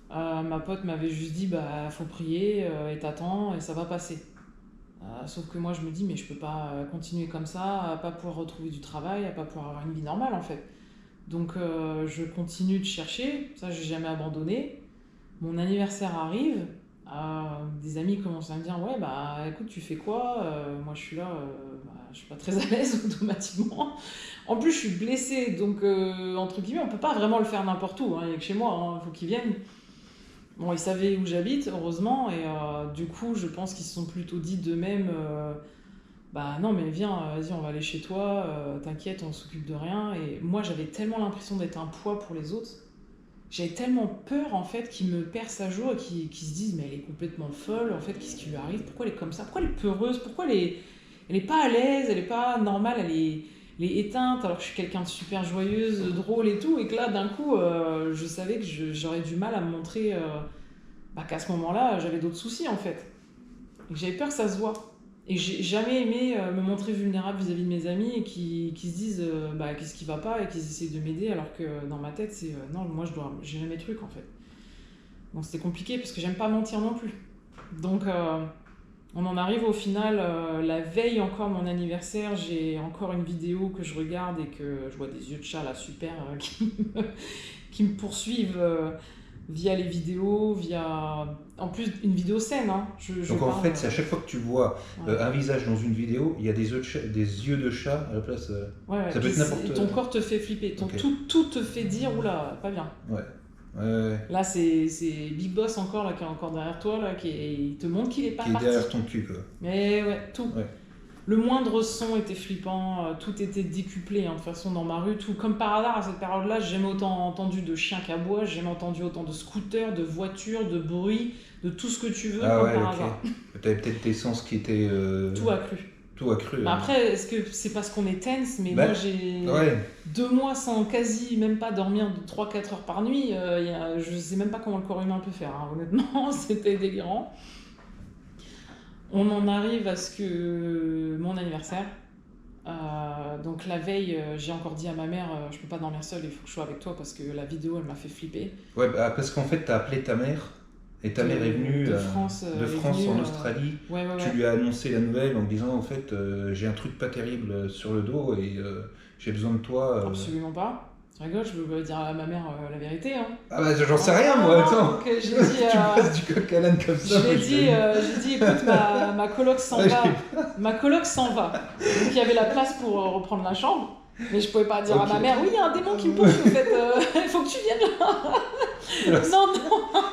Ma pote m'avait juste dit, faut prier et t'attends et ça va passer. Sauf que moi je me dis mais je peux pas continuer comme ça, à pas pouvoir retrouver du travail, à pas pouvoir avoir une vie normale en fait. Donc je continue de chercher, ça j'ai jamais abandonné. Mon anniversaire arrive, des amis commencent à me dire ouais écoute tu fais quoi, moi je suis là, je suis pas très à l'aise automatiquement. En plus je suis blessée donc entre guillemets on peut pas vraiment le faire n'importe où, hein. Il y a que chez moi, faut qu'ils viennent. Bon, ils savaient où j'habite, heureusement, et du coup, je pense qu'ils se sont plutôt dit d'eux-mêmes non, mais viens, vas-y, on va aller chez toi, t'inquiète, on s'occupe de rien. Et moi, j'avais tellement l'impression d'être un poids pour les autres. J'avais tellement peur, en fait, qu'ils me percent à jour et qu'ils se disent, mais elle est complètement folle, en fait, qu'est-ce qui lui arrive? Pourquoi elle est comme ça? Pourquoi elle est peureuse? Pourquoi elle est pas à l'aise? Elle est pas normale? Elle est éteinte alors que je suis quelqu'un de super joyeuse, drôle et tout. Et que là, d'un coup, je savais que j'aurais du mal à me montrer bah, qu'à ce moment-là, j'avais d'autres soucis en fait. Et que j'avais peur que ça se voit. Et j'ai jamais aimé me montrer vulnérable vis-à-vis de mes amis et qui se disent bah, qu'est-ce qui va pas et qu'ils essayent de m'aider alors que dans ma tête, c'est non, moi je dois gérer mes trucs en fait. Donc c'était compliqué parce que j'aime pas mentir non plus. Donc on en arrive au final, la veille encore mon anniversaire, j'ai encore une vidéo que je regarde et que je vois des yeux de chat là super qui me poursuivent via les vidéos, en plus une vidéo saine. Hein. Donc en fait, c'est à chaque fois que tu vois Ouais. un visage dans une vidéo, il y a des yeux de chat à la place. Ouais. Ça peut être n'importe. Ton corps te fait flipper, Ok. tout te fait dire oula, pas bien. Ouais. Ouais. Là, c'est Big Boss encore, là, qui est encore derrière toi, là, il te montre qu'il est pas Qui est parti. derrière ton cul, quoi. Mais ouais, tout. Ouais. Le moindre son était flippant, tout était décuplé. Hein, de toute façon, dans ma rue, tout. Comme par hasard, à cette période-là, j'ai jamais autant entendu de chiens qui aboient, j'ai jamais entendu autant de scooters, de voitures, de bruit, de tout ce que tu veux, Ah comme ouais, par ok. hasard. T'avais peut-être tes sens qui étaient. Tout accru. Tout accru. Bah après, est-ce que c'est parce qu'on est tense, mais Bah, moi j'ai Ouais. 2 mois sans quasi même pas dormir de 3-4 heures par nuit. Je sais même pas comment le corps humain peut faire, hein, honnêtement, c'était délirant. On en arrive à ce que mon anniversaire. Donc la veille, j'ai encore dit à ma mère, je peux pas dormir seule, il faut que je sois avec toi parce que la vidéo elle m'a fait flipper. Ouais, bah, parce qu'en fait, t'as appelé ta mère. Et ta mère est venue de France, de est France venue, en Australie. Ouais. Tu lui as annoncé la nouvelle en disant en fait j'ai un truc pas terrible sur le dos et j'ai besoin de toi. Absolument pas. Tu rigoles, je veux dire à ma mère la vérité. Hein. Ah bah j'en sais rien moi, attends. Donc, j'ai dit, Tu passes du coq à l'âne comme ça. j'ai dit, écoute, ma coloc s'en va. Ma coloc s'en va. Donc il y avait la place pour reprendre la chambre. Mais je pouvais pas dire à ma mère, oui, il y a un démon qui me poursuit, en fait, il faut que tu viennes là. Non,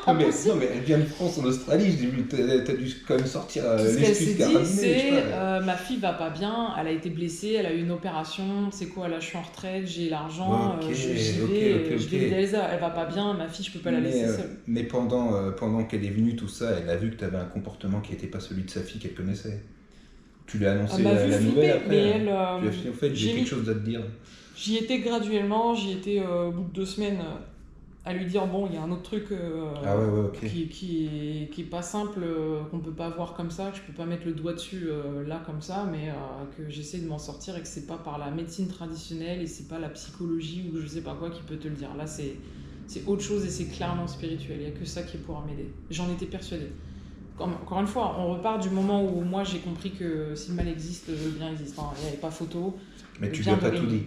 pas possible. Non mais elle vient de France en Australie, j'ai vu, t'as dû quand même sortir Ce qu'elle s'est l'excuse dit, carabinée, je c'est sais pas. ma fille va pas bien, elle a été blessée, elle a eu une opération, c'est quoi, là je suis en retraite, j'ai l'argent, Ok, j'y ok, vais, ok, je vais aider Elsa, elle va pas bien, ma fille je peux pas la laisser seule. Mais pendant qu'elle est venue, tout ça, elle a vu que t'avais un comportement qui n'était pas celui de sa fille qu'elle connaissait. Tu lui as annoncé Elle m'a vu la flipper, nouvelle après. mais elle, Tu lui as fait, en fait, j'ai quelque chose à te dire. j'y étais graduellement, j'y étais au bout de 2 semaines à lui dire bon, il y a un autre truc Ah ouais, ok. qui est pas simple, qu'on peut pas voir comme ça, que je peux pas mettre le doigt dessus là comme ça, mais que j'essaie de m'en sortir et que c'est pas par la médecine traditionnelle et c'est pas la psychologie ou je sais pas quoi qui peut te le dire. Là, c'est autre chose et c'est clairement spirituel. Il y a que ça qui pourra m'aider. J'en étais persuadée. Encore une fois, on repart du moment où moi j'ai compris que si le mal existe, le bien existe. Hein. Il n'y avait pas photo. Mais tu lui as pas tout dit.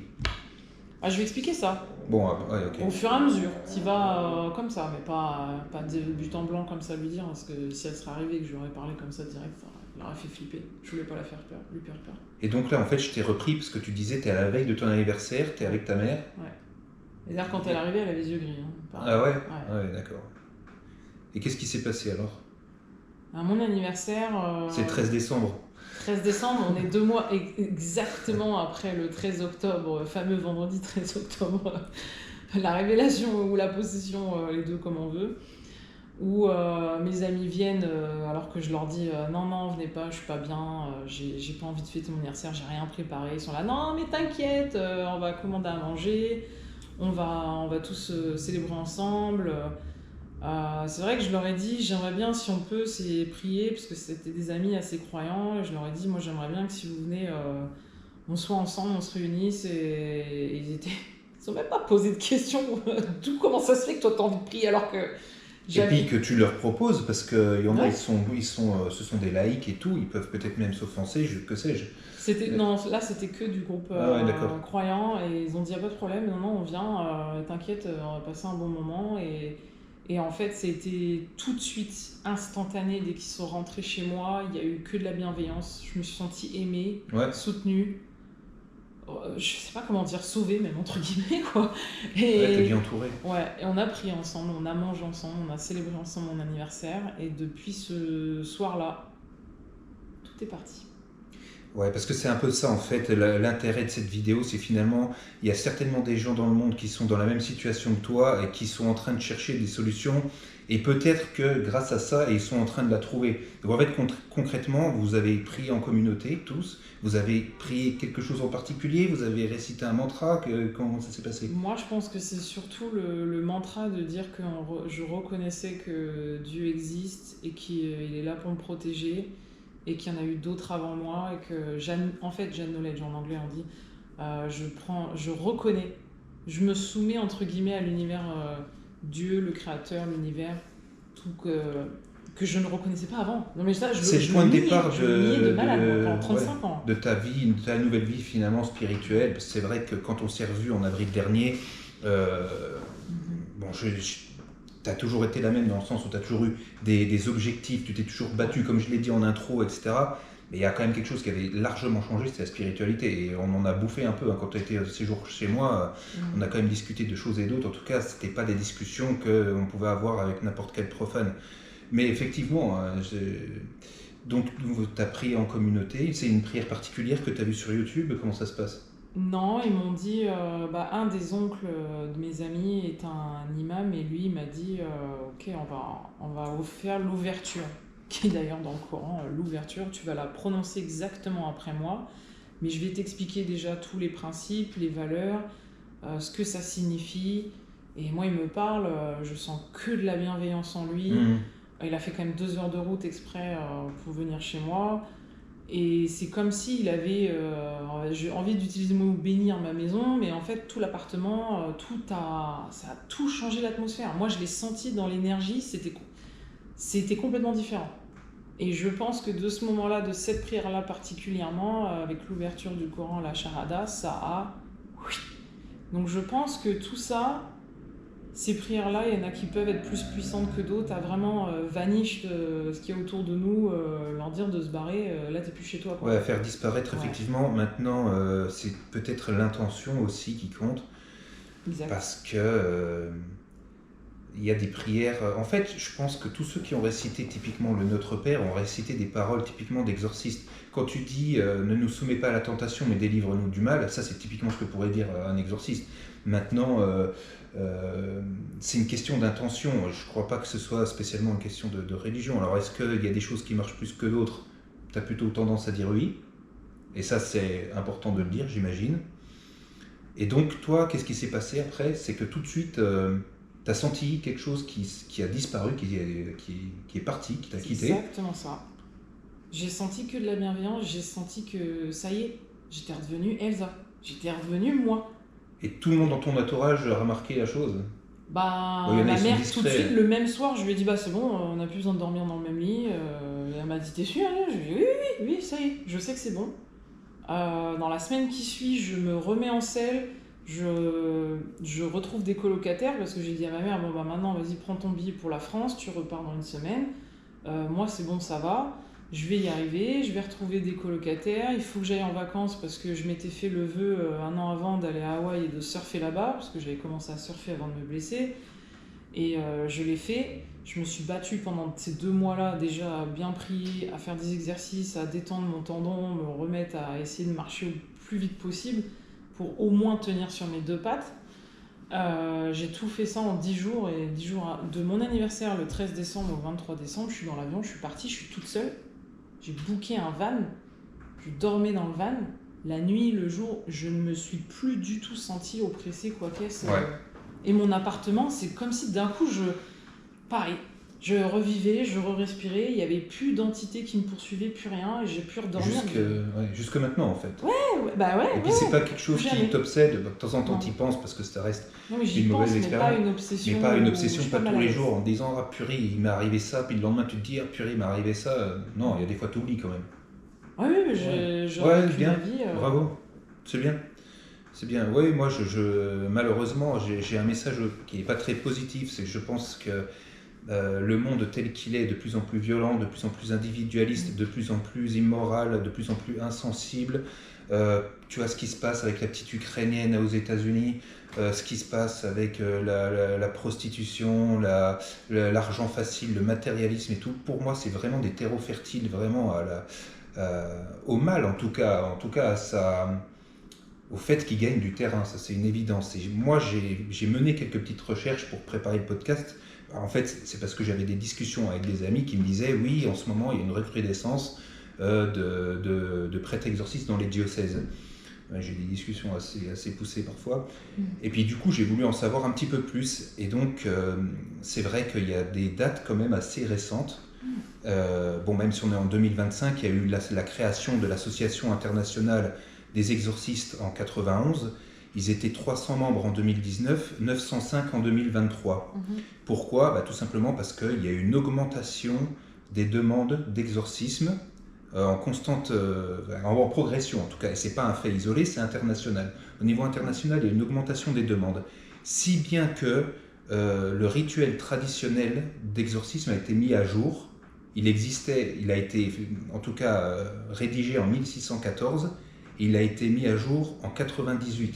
Ah, je vais expliquer ça. Bon, ouais, ok. Au fur et à mesure, tu vas comme ça, mais pas de but en blanc comme ça lui dire, parce que si elle serait arrivée et que je lui aurais parlé comme ça direct, elle aurait fait flipper. Je voulais pas la faire peur, lui faire peur. Et donc là, en fait, je t'ai repris parce que tu disais, t'es à la veille de ton anniversaire, t'es avec ta mère. Ouais. Et d'ailleurs, quand elle est arrivée, elle avait les yeux gris. Hein, Ah ouais. Ouais. Ouais, d'accord. Et qu'est-ce qui s'est passé alors? À mon anniversaire... C'est le 13 décembre. 13 décembre, on est 2 mois exactement après le 13 octobre, fameux vendredi 13 octobre, la révélation ou la possession, les deux comme on veut, où mes amis viennent alors que je leur dis non, venez pas, je suis pas bien, j'ai pas envie de fêter mon anniversaire, j'ai rien préparé. Ils sont là, non, mais t'inquiète, on va commander à manger, on va tous célébrer ensemble. C'est vrai que je leur ai dit, j'aimerais bien si on peut, c'est prier, parce que c'était des amis assez croyants, et je leur ai dit, moi j'aimerais bien que si vous venez, on soit ensemble, on se réunisse, et ils sont même pas posé de questions, tout comment ça se fait que toi t'as envie de prier alors que Et puis que tu leur proposes, parce qu'il y en a, Ouais. ce sont des laïcs et tout, ils peuvent peut-être même s'offenser, que sais-je. Non, là c'était que du groupe Ah ouais, d'accord. croyant, et ils ont dit, pas de problème, non, on vient, t'inquiète, on va passer un bon moment, et en fait, c'était tout de suite instantané. Dès qu'ils sont rentrés chez moi, il n'y a eu que de la bienveillance. Je me suis sentie aimée, Ouais. soutenue. Je sais pas comment dire, sauvée même, entre guillemets, quoi. Ouais, t'es bien entouré. Ouais, et on a prié ensemble, on a mangé ensemble, on a célébré ensemble mon anniversaire. Et depuis ce soir-là, tout est parti. Ouais, parce que c'est un peu ça en fait, l'intérêt de cette vidéo, c'est finalement, il y a certainement des gens dans le monde qui sont dans la même situation que toi et qui sont en train de chercher des solutions et peut-être que grâce à ça, ils sont en train de la trouver. Donc en fait, concrètement, vous avez pris en communauté tous, vous avez pris quelque chose en particulier, vous avez récité un mantra, comment ça s'est passé? Moi, je pense que c'est surtout le mantra de dire que je reconnaissais que Dieu existe et qu'il est là pour me protéger et qu'il y en a eu d'autres avant moi et que en fait, j'acknowledge en anglais on dit, je reconnais, je me soumets entre guillemets à l'univers, Dieu, le créateur, l'univers, tout que je ne reconnaissais pas avant. Non mais ça, C'est le point de départ je le niais de malade moi, pendant ouais, 35 ans. de ta vie, de ta nouvelle vie finalement spirituelle. Parce que c'est vrai que quand on s'est revu en avril dernier, euh, Mhm. bon, tu as toujours été la même dans le sens où tu as toujours eu des objectifs, tu t'es toujours battu, comme je l'ai dit en intro, etc. Mais il y a quand même quelque chose qui avait largement changé, c'est la spiritualité. Et on en a bouffé un peu hein, quand tu as été ces jours chez moi. On a quand même discuté de choses et d'autres. En tout cas, ce n'était pas des discussions qu'on pouvait avoir avec n'importe quel profane. Mais effectivement, donc tu as prié en communauté. C'est une prière particulière que tu as vue sur YouTube. Comment ça se passe? Non, ils m'ont dit, un des oncles de mes amis est un imam et lui il m'a dit, ok, on va vous faire l'ouverture, qui est d'ailleurs dans le Coran, l'ouverture, tu vas la prononcer exactement après moi, mais je vais t'expliquer déjà tous les principes, les valeurs, ce que ça signifie. Et moi il me parle, je sens que de la bienveillance en lui. Mhm. Il a fait quand même 2 heures de route exprès pour venir chez moi. Et c'est comme s'il avait j'ai envie d'utiliser le mot bénir ma maison, mais en fait tout l'appartement, ça a tout changé l'atmosphère. Moi je l'ai senti dans l'énergie, c'était complètement différent. Et je pense que de ce moment-là, de cette prière-là particulièrement, avec l'ouverture du Coran, la charada, ça a... Donc je pense que tout ça, ces prières-là, il y en a qui peuvent être plus puissantes que d'autres, à vraiment vanish de ce qu'il y a autour de nous, leur dire de se barrer, là t'es plus chez toi quoi. Ouais, faire disparaître Ouais, effectivement. Maintenant, c'est peut-être l'intention aussi qui compte. exact. Parce que il y a des prières. En fait, je pense que tous ceux qui ont récité typiquement le Notre Père ont récité des paroles typiquement d'exorciste. Quand tu dis ne nous soumets pas à la tentation, mais délivre-nous du mal, ça c'est typiquement ce que pourrait dire un exorciste. Maintenant, c'est une question d'intention. Je ne crois pas que ce soit spécialement une question de religion. Alors, est-ce qu'il y a des choses qui marchent plus que d'autres? Tu as plutôt tendance à dire oui. Et ça, c'est important de le dire, j'imagine. Et donc, toi, qu'est-ce qui s'est passé après? C'est que tout de suite, tu as senti quelque chose qui a disparu, qui est parti, qui t'a C'est quitté. exactement ça. J'ai senti que de la bienveillance, j'ai senti que ça y est, j'étais redevenue Elsa. J'étais redevenue moi. Et tout le monde dans ton entourage a remarqué la chose. Bon, il y Bah, en a, ma ils sont mère, tout de discrets. suite, le même soir, je lui ai dit, bah c'est bon, on n'a plus besoin de dormir dans le même lit. Elle m'a dit, t'es sûre hein. Je lui ai dit, oui, oui, oui, ça y est, je sais que c'est bon. Dans la semaine qui suit, je me remets en selle, je retrouve des colocataires parce que j'ai dit à ma mère, bon bah maintenant, vas-y, prends ton billet pour la France, tu repars dans une semaine. Moi, c'est bon, ça va. Je vais y arriver, je vais retrouver des colocataires. Il faut que j'aille en vacances parce que je m'étais fait le vœu un an avant d'aller à Hawaï et de surfer là-bas parce que j'avais commencé à surfer avant de me blesser. Et je l'ai fait. Je me suis battue pendant ces 2 mois-là, déjà à bien prier, à faire des exercices, à détendre mon tendon, me remettre à essayer de marcher au plus vite possible pour au moins tenir sur mes 2 pattes. J'ai tout fait ça en 10 jours et 10 jours de mon anniversaire le 13 décembre au 23 décembre, je suis dans l'avion, je suis partie, je suis toute seule. J'ai booké un van, je dormais dans le van. La nuit, le jour, je ne me suis plus du tout sentie oppressée, quoi qu'est-ce. Ouais. Et mon appartement, c'est comme si d'un coup, pareil, je revivais, je respirais, il n'y avait plus d'entité qui me poursuivait, plus rien, et j'ai pu redormir. Jusque maintenant, en fait. Ouais, bah ouais. Et puis, c'est pas quelque chose Jamais. qui t'obsède. De temps en temps, Non. t'y penses parce que ça reste Non, mais j'y une pense, mauvaise mais expérience. pas une obsession. Mais pas une obsession, je suis pas mal tous à les l'aise. jours en disant ah purée, il m'est arrivé ça, puis le lendemain tu te dis ah purée, il m'est arrivé ça. Non, il y a des fois tu oublies quand même. Ouais, oui, mais je revécu bien, ma vie. bravo, c'est bien. C'est bien. Oui, moi, malheureusement, j'ai un message qui n'est pas très positif. C'est que je pense que le monde tel qu'il est de plus en plus violent, de plus en plus individualiste, de plus en plus immoral, de plus en plus insensible. Tu vois ce qui se passe avec la petite Ukrainienne aux États-Unis, ce qui se passe avec la prostitution, l'argent facile, le matérialisme et tout. Pour moi, c'est vraiment des terreaux fertiles, vraiment au mal en tout cas à au fait qu'il gagne du terrain, ça c'est une évidence. Et moi j'ai mené quelques petites recherches pour préparer le podcast. Alors, en fait c'est parce que j'avais des discussions avec des amis qui me disaient oui en ce moment il y a une recrudescence de prêtres exorcistes dans les diocèses. J'ai des discussions assez poussées parfois. Et puis du coup, j'ai voulu en savoir un petit peu plus. Et donc, c'est vrai qu'il y a des dates quand même assez récentes. Bon, même si on est en 2025, il y a eu la création de l'Association internationale des exorcistes en 91. Ils étaient 300 membres en 2019, 905 en 2023. Pourquoi ? Tout simplement parce qu'il y a eu une augmentation des demandes d'exorcisme en constante, en progression en tout cas, et c'est pas un fait isolé, c'est international. Au niveau international, il y a une augmentation des demandes, si bien que le rituel traditionnel d'exorcisme a été mis à jour. Il existait, il a été en tout cas rédigé en 1614, et il a été mis à jour en 98.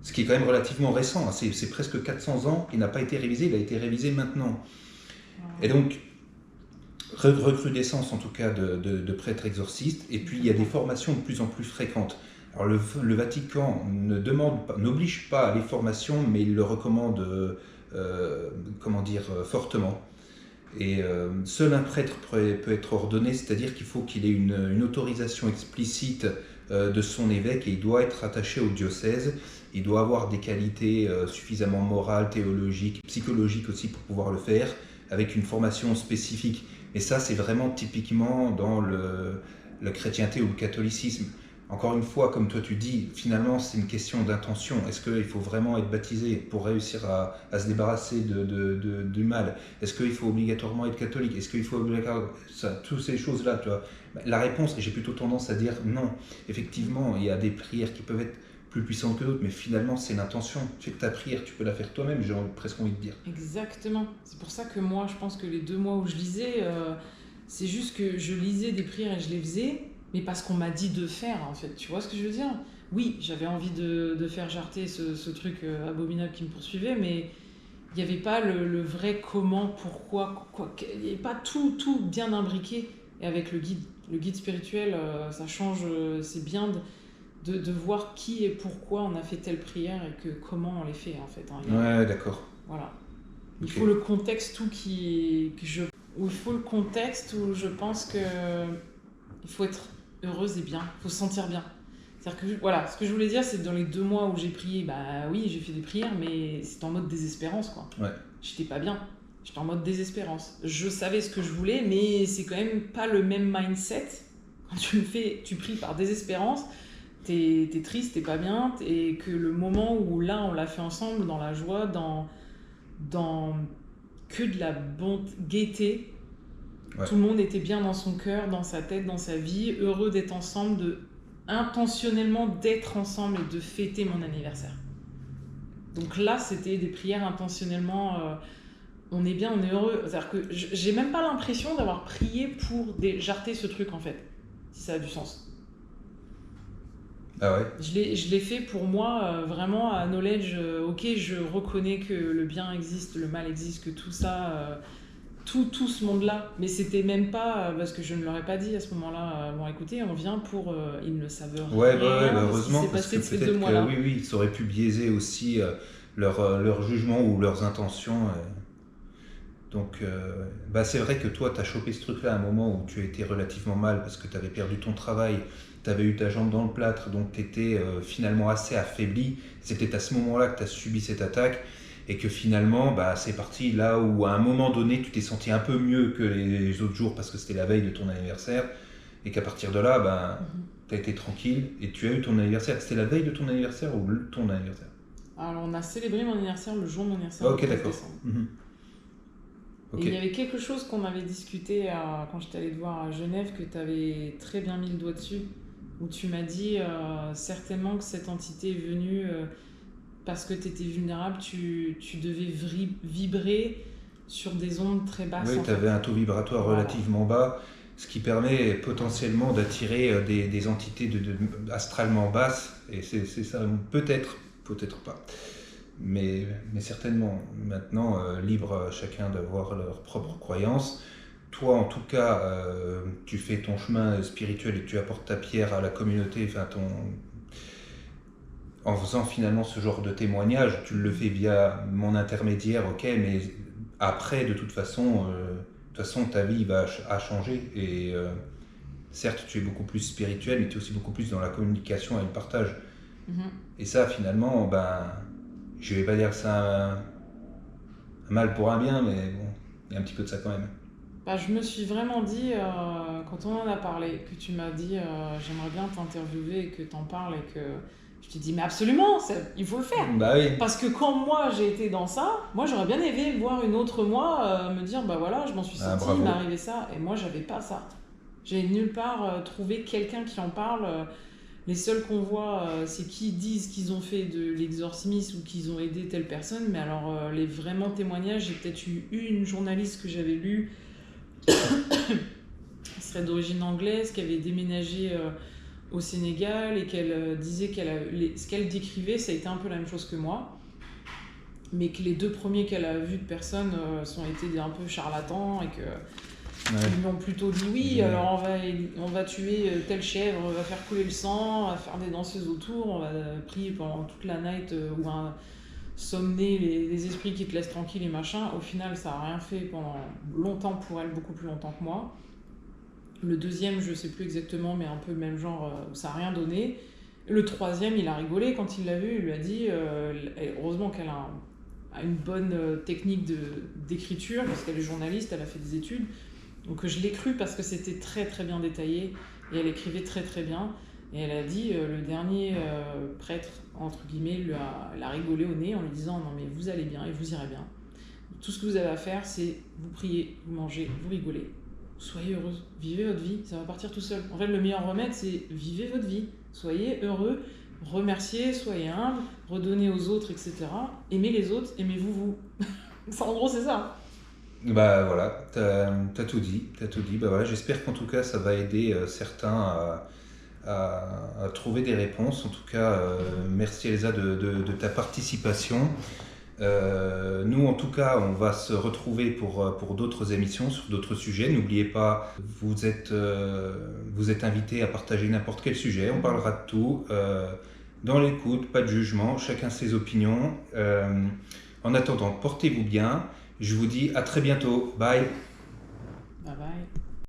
Ce qui est quand même relativement récent, hein. C'est presque 400 ans qu'il n'a pas été révisé, il a été révisé maintenant. Et donc, recrudescence en tout cas de prêtres exorcistes, et puis il y a des formations de plus en plus fréquentes. Alors le Vatican n'oblige pas à les formations, mais il le recommande fortement. Et seul un prêtre peut être ordonné, c'est-à-dire qu'il faut qu'il ait une autorisation explicite de son évêque, et il doit être attaché au diocèse. Il doit avoir des qualités suffisamment morales, théologiques, psychologiques aussi pour pouvoir le faire, avec une formation spécifique. Et ça, c'est vraiment typiquement dans la chrétienté ou le catholicisme. Encore une fois, comme toi tu dis, finalement, c'est une question d'intention. Est-ce qu'il faut vraiment être baptisé pour réussir à se débarrasser du mal ? Est-ce qu'il faut obligatoirement être catholique ? Est-ce qu'il faut obligatoirement... toutes ces choses-là, tu vois. La réponse, j'ai plutôt tendance à dire non. Effectivement, il y a des prières qui peuvent être plus puissantes que d'autres, mais finalement, c'est l'intention. Tu fais que ta prière, tu peux la faire toi-même, j'ai presque envie de dire. Exactement. C'est pour ça que moi, je pense que les 2 mois où je lisais, c'est juste que je lisais des prières et je les faisais, mais parce qu'on m'a dit de faire, en fait. Tu vois ce que je veux dire ? Oui, j'avais envie de faire jarter ce truc abominable qui me poursuivait, mais il n'y avait pas le vrai comment, pourquoi, quoi. Il n'y avait pas tout bien imbriqué. Et avec le guide spirituel, ça change, c'est bien de voir qui et pourquoi on a fait telle prière et comment on les fait, en fait. Ouais, d'accord. Voilà. Il faut le contexte il faut le contexte où je pense que il faut être heureuse et bien, il faut se sentir bien. C'est-à-dire que voilà, ce que je voulais dire, c'est que dans les 2 mois où j'ai prié, oui, j'ai fait des prières, mais c'était en mode désespérance, quoi. Ouais. J'étais pas bien. J'étais en mode désespérance. Je savais ce que je voulais, mais c'est quand même pas le même mindset. Quand tu pries par désespérance, t'es triste, t'es pas bien, et que le moment où là, on l'a fait ensemble, dans la joie, dans que de la bonté, gaieté. Ouais. Tout le monde était bien dans son cœur, dans sa tête, dans sa vie, heureux d'être ensemble, intentionnellement d'être ensemble et de fêter mon anniversaire. Donc là, c'était des prières intentionnellement, on est bien, on est heureux. C'est-à-dire que j'ai même pas l'impression d'avoir prié pour jarter ce truc, en fait, si ça a du sens. Ah ouais. Je l'ai fait pour moi, vraiment à knowledge, ok, je reconnais que le bien existe, le mal existe, que tout ça, tout ce monde-là, mais c'était même pas, parce que je ne leur ai pas dit à ce moment-là, bon écoutez, on vient pour, ils ne le savent rien. Ouais, heureusement, parce que peut-être que oui, ça aurait pu biaiser aussi leur jugement ou leurs intentions. Donc, c'est vrai que toi, tu as chopé ce truc-là à un moment où tu étais relativement mal parce que tu avais perdu ton travail, tu avais eu ta jambe dans le plâtre, donc tu étais finalement assez affaibli. C'était à ce moment-là que tu as subi cette attaque et que finalement, c'est parti là où à un moment donné, tu t'es senti un peu mieux que les autres jours parce que c'était la veille de ton anniversaire et qu'à partir de là, tu as été tranquille et tu as eu ton anniversaire. C'était la veille de ton anniversaire ou ton anniversaire ? Alors, on a célébré mon anniversaire le jour de mon anniversaire. Ok, d'accord. Okay. Et il y avait quelque chose qu'on avait discuté quand j'étais allée te voir à Genève, que tu avais très bien mis le doigt dessus, où tu m'as dit certainement que cette entité est venue parce que tu étais vulnérable, tu devais vibrer sur des ondes très basses. Oui, tu avais un taux vibratoire relativement bas, ce qui permet potentiellement d'attirer des entités astralement basses, et c'est ça, peut-être pas. Mais certainement, maintenant, libre à chacun d'avoir leur propre croyance. toi, en tout cas, tu fais ton chemin spirituel et tu apportes ta pierre à la communauté, en faisant finalement ce genre de témoignage, tu le fais via mon intermédiaire, ok, mais après, de toute façon, ta vie a changé et certes, tu es beaucoup plus spirituel, mais tu es aussi beaucoup plus dans la communication et le partage. Mhm. Et ça, finalement, je vais pas dire que c'est un mal pour un bien, mais bon, il y a un petit peu de ça quand même. Bah, je me suis vraiment dit, quand on en a parlé, que tu m'as dit j'aimerais bien t'interviewer et que t'en parles et que je t'ai dit mais absolument, il faut le faire. Bah oui. Parce que quand moi j'ai été dans ça, moi j'aurais bien aimé voir une autre moi me dire bah voilà, je m'en suis sortie, il m'est arrivé ça et moi j'avais pas ça. J'ai nulle part trouvé quelqu'un qui en parle. Les seuls qu'on voit, c'est qui disent qu'ils ont fait de l'exorcisme ou qu'ils ont aidé telle personne. Mais alors, les vraiment témoignages, j'ai peut-être eu une journaliste que j'avais lue, qui serait d'origine anglaise, qui avait déménagé au Sénégal et qu'elle disait ce qu'elle décrivait, ça a été un peu la même chose que moi. Mais que les 2 premiers qu'elle a vus de personnes sont été un peu charlatans et que ils lui ont plutôt dit oui, alors on va tuer telle chèvre, on va faire couler le sang, on va faire des danseuses autour, on va prier pendant toute la night ou somner les esprits qui te laissent tranquille et machin. Au final, ça a rien fait pendant longtemps pour elle, beaucoup plus longtemps que moi. Le deuxième, je sais plus exactement, mais un peu le même genre, ça a rien donné. Le troisième, il a rigolé quand il l'a vu, il lui a dit, heureusement qu'elle a une bonne technique d'écriture, parce qu'elle est journaliste, elle a fait des études. Donc je l'ai cru parce que c'était très très bien détaillé et elle écrivait très très bien. Et elle a dit, le dernier prêtre, entre guillemets, elle a rigolé au nez en lui disant non mais vous allez bien et vous irez bien. Tout ce que vous avez à faire, c'est vous priez, vous mangez, vous rigolez. Soyez heureuse, vivez votre vie, ça va partir tout seul. En fait, le meilleur remède, c'est vivez votre vie, soyez heureux, remerciez, soyez humble, redonnez aux autres, etc. Aimez les autres, aimez-vous vous. En gros, c'est ça. Bah voilà, t'as tout dit, Bah voilà, j'espère qu'en tout cas ça va aider certains à trouver des réponses. En tout cas, merci Elsa de ta participation. Nous en tout cas, on va se retrouver pour d'autres émissions sur d'autres sujets. N'oubliez pas, vous êtes invités à partager n'importe quel sujet, on parlera de tout. Dans l'écoute, pas de jugement, chacun ses opinions. En attendant, portez-vous bien. Je vous dis à très bientôt. Bye. Bye bye.